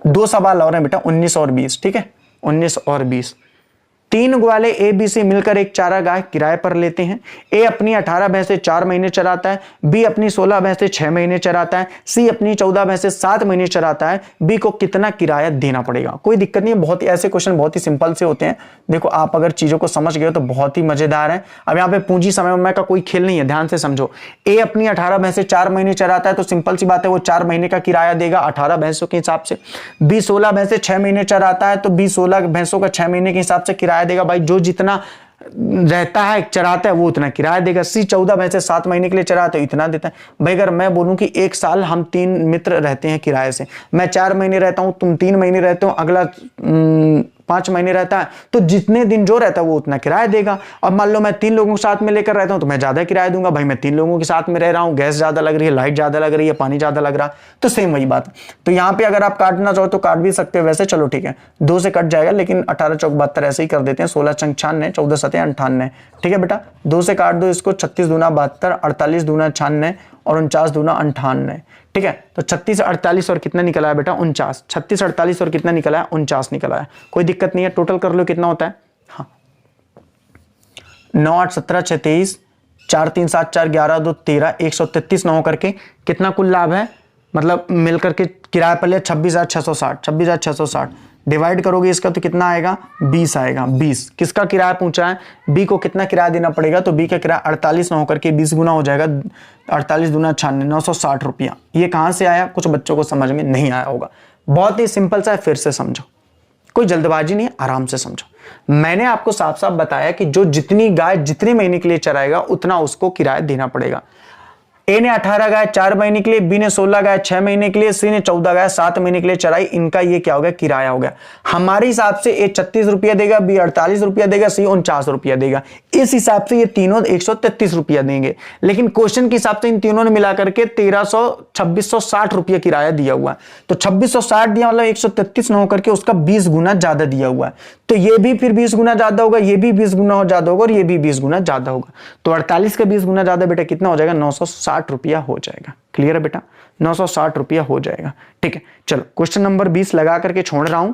2 सवाल और हैं बेटा, 19 और 20, ठीक है। 19 और 20, 3 ग्वाले ए बी सी मिलकर एक चारा गाय किराए पर लेते हैं। ए अपनी 18 भैंसे 4 महीने चराता है, बी अपनी 16 भैंसे 6 महीने चराता है, सी अपनी 14 भैंसे 7 महीने चराता है। बी को कितना किराया देना पड़ेगा? कोई दिक्कत नहीं है, बहुत ही ऐसे क्वेश्चन बहुत ही सिंपल से होते हैं। देखो आप अगर चीजों को समझ गए तो बहुत ही मजेदार है। अब यहाँ पे पूंजी समय का कोई खेल नहीं है, ध्यान से समझो। ए अपनी 18 भैंसे 4 महीने चराता है, तो सिंपल सी बात है, वो 4 महीने का किराया देगा 18 भैंसों के हिसाब से। बी 16 भैंसे 6 महीने चराता है, तो बी 16 भैंसों का 6 महीने के हिसाब से किराया देगा। भाई जो जितना रहता है चराता है वो उतना किराया देगा। सी 14 भैंसे 7 महीने के लिए चरा तो इतना देता है। भाई अगर मैं बोलूं कि 1 साल हम 3 मित्र रहते हैं किराए से, मैं 4 महीने रहता हूं, तुम 3 महीने रहते हो, अगला 5 महीने रहता है, तो जितने दिन जो रहता है वो उतना किराया देगा। अब मान लो मैं 3 लोगों के साथ में लेकर रहता हूं तो मैं ज्यादा किराया दूंगा। भाई मैं 3 लोगों के साथ में रह रहा हूं, गैस ज्यादा लग रही है, लाइट ज्यादा लग रही है, पानी ज्यादा लग रहा है, तो सेम वही बात। तो यहाँ पे अगर आप काटना चाहो तो काट भी सकते हो वैसे, चलो ठीक है 2 से कट जाएगा, लेकिन 18 चौक 72 ऐसे ही कर देते हैं। 16 चंग 96, 14 सतह 98, ठीक है बेटा। 2 से काट दो इसको, 36 दूना 72, 48 दूना 96 और 49 दूना 98, ठीक है। तो 36 48 और कितना निकला है बेटा? 49। 36 48 और कितना निकला है? 49 निकला है। कोई दिक्कत नहीं है, टोटल कर लो कितना होता है। हाँ 9 8 17 6 23, 4 3 7 4 11 2 13, 133 9 करके कितना कुल लाभ है, मतलब मिलकर के किराया पर लिया 26,660। 26,660 डिवाइड करोगे इसका तो कितना आएगा? 20 आएगा। 20 किसका किराया पूछा है? बी को कितना किराया देना पड़ेगा? तो बी का किराया 48 9 करके 20 गुना हो जाएगा, 48 दूना 96, 960 रुपया। ये कहां से आया? कुछ बच्चों को समझ में नहीं आया होगा। बहुत ही सिंपल सा है, फिर से समझो, कोई जल्दबाजी नहीं है, आराम से समझो। मैंने आपको साफ साफ बताया कि जो जितनी गाय जितने महीने के लिए चराएगा उतना उसको किराया देना पड़ेगा। ए ने 18 गाय 4 महीने के लिए, बी ने 16 गाय 6 महीने के लिए, सी ने 14 गाय 7 महीने के लिए चराई। इनका ये क्या हो गया? किराया हो गया। हमारे हिसाब से ए 36 रुपया देगा, बी 48 रुपया देगा, सी 49 रुपया देगा। इस हिसाब से ये तीनों 133 रुपया देंगे, लेकिन क्वेश्चन के हिसाब से इन तीनों ने मिला करके 2660 रुपया किराया दिया हुआ है। तो 2660 दिया मतलब 133 न होकर के उसका 20 गुना ज्यादा दिया हुआ है। तो ये भी फिर 20 गुना ज्यादा होगा, ये भी 20 गुना ज्यादा होगा और ये भी 20 गुना ज्यादा होगा। तो 48 का 20 गुना ज्यादा बेटा कितना हो जाएगा? 960 रुपया हो जाएगा। क्लियर है बेटा? 960 रुपया हो जाएगा, ठीक है। चलो क्वेश्चन नंबर 20 लगा करके छोड़ रहा हूं।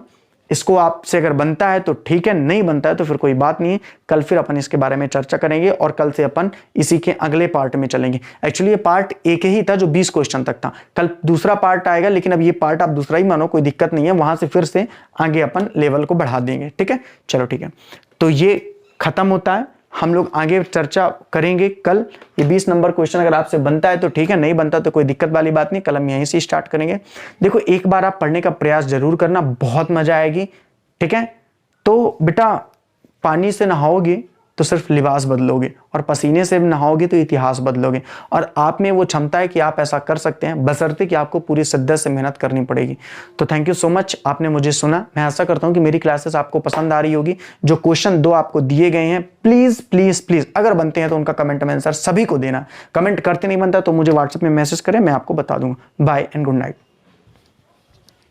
इसको आपसे अगर बनता है तो ठीक है, नहीं बनता है तो फिर कोई बात नहीं है। कल फिर अपन इसके बारे में चर्चा करेंगे और कल से अपन इसी के अगले पार्ट में चलेंगे। एक्चुअली ये पार्ट एक ही था जो 20 क्वेश्चन तक था, कल दूसरा पार्ट आएगा, लेकिन अब ये पार्ट आप दूसरा ही मानो, कोई दिक्कत नहीं है। वहां से फिर से आगे अपन लेवल को बढ़ा देंगे, ठीक है। चलो ठीक है, तो ये खत्म होता है, हम लोग आगे चर्चा करेंगे कल। ये 20 नंबर क्वेश्चन अगर आपसे बनता है तो ठीक है, नहीं बनता तो कोई दिक्कत वाली बात नहीं, कल हम यहीं से स्टार्ट करेंगे। देखो एक बार आप पढ़ने का प्रयास जरूर करना, बहुत मजा आएगी, ठीक है। तो बेटा पानी से नहाओगे तो सिर्फ लिबास बदलोगे, और पसीने से नहाओगे तो इतिहास बदलोगे। और आप में वो क्षमता है कि आप ऐसा कर सकते हैं, बशर्ते कि आपको पूरी शिद्दत से मेहनत करनी पड़ेगी। तो थैंक यू सो मच, आपने मुझे सुना। मैं आशा करता हूं कि मेरी क्लासेस आपको पसंद आ रही होगी। जो क्वेश्चन 2 आपको दिए गए हैं, प्लीज प्लीज प्लीज अगर बनते हैं तो उनका कमेंट में आंसर सभी को देना। कमेंट करते नहीं बनता तो मुझे व्हाट्सएप में मैसेज करें, मैं आपको बता दूंगा। Bye and good night.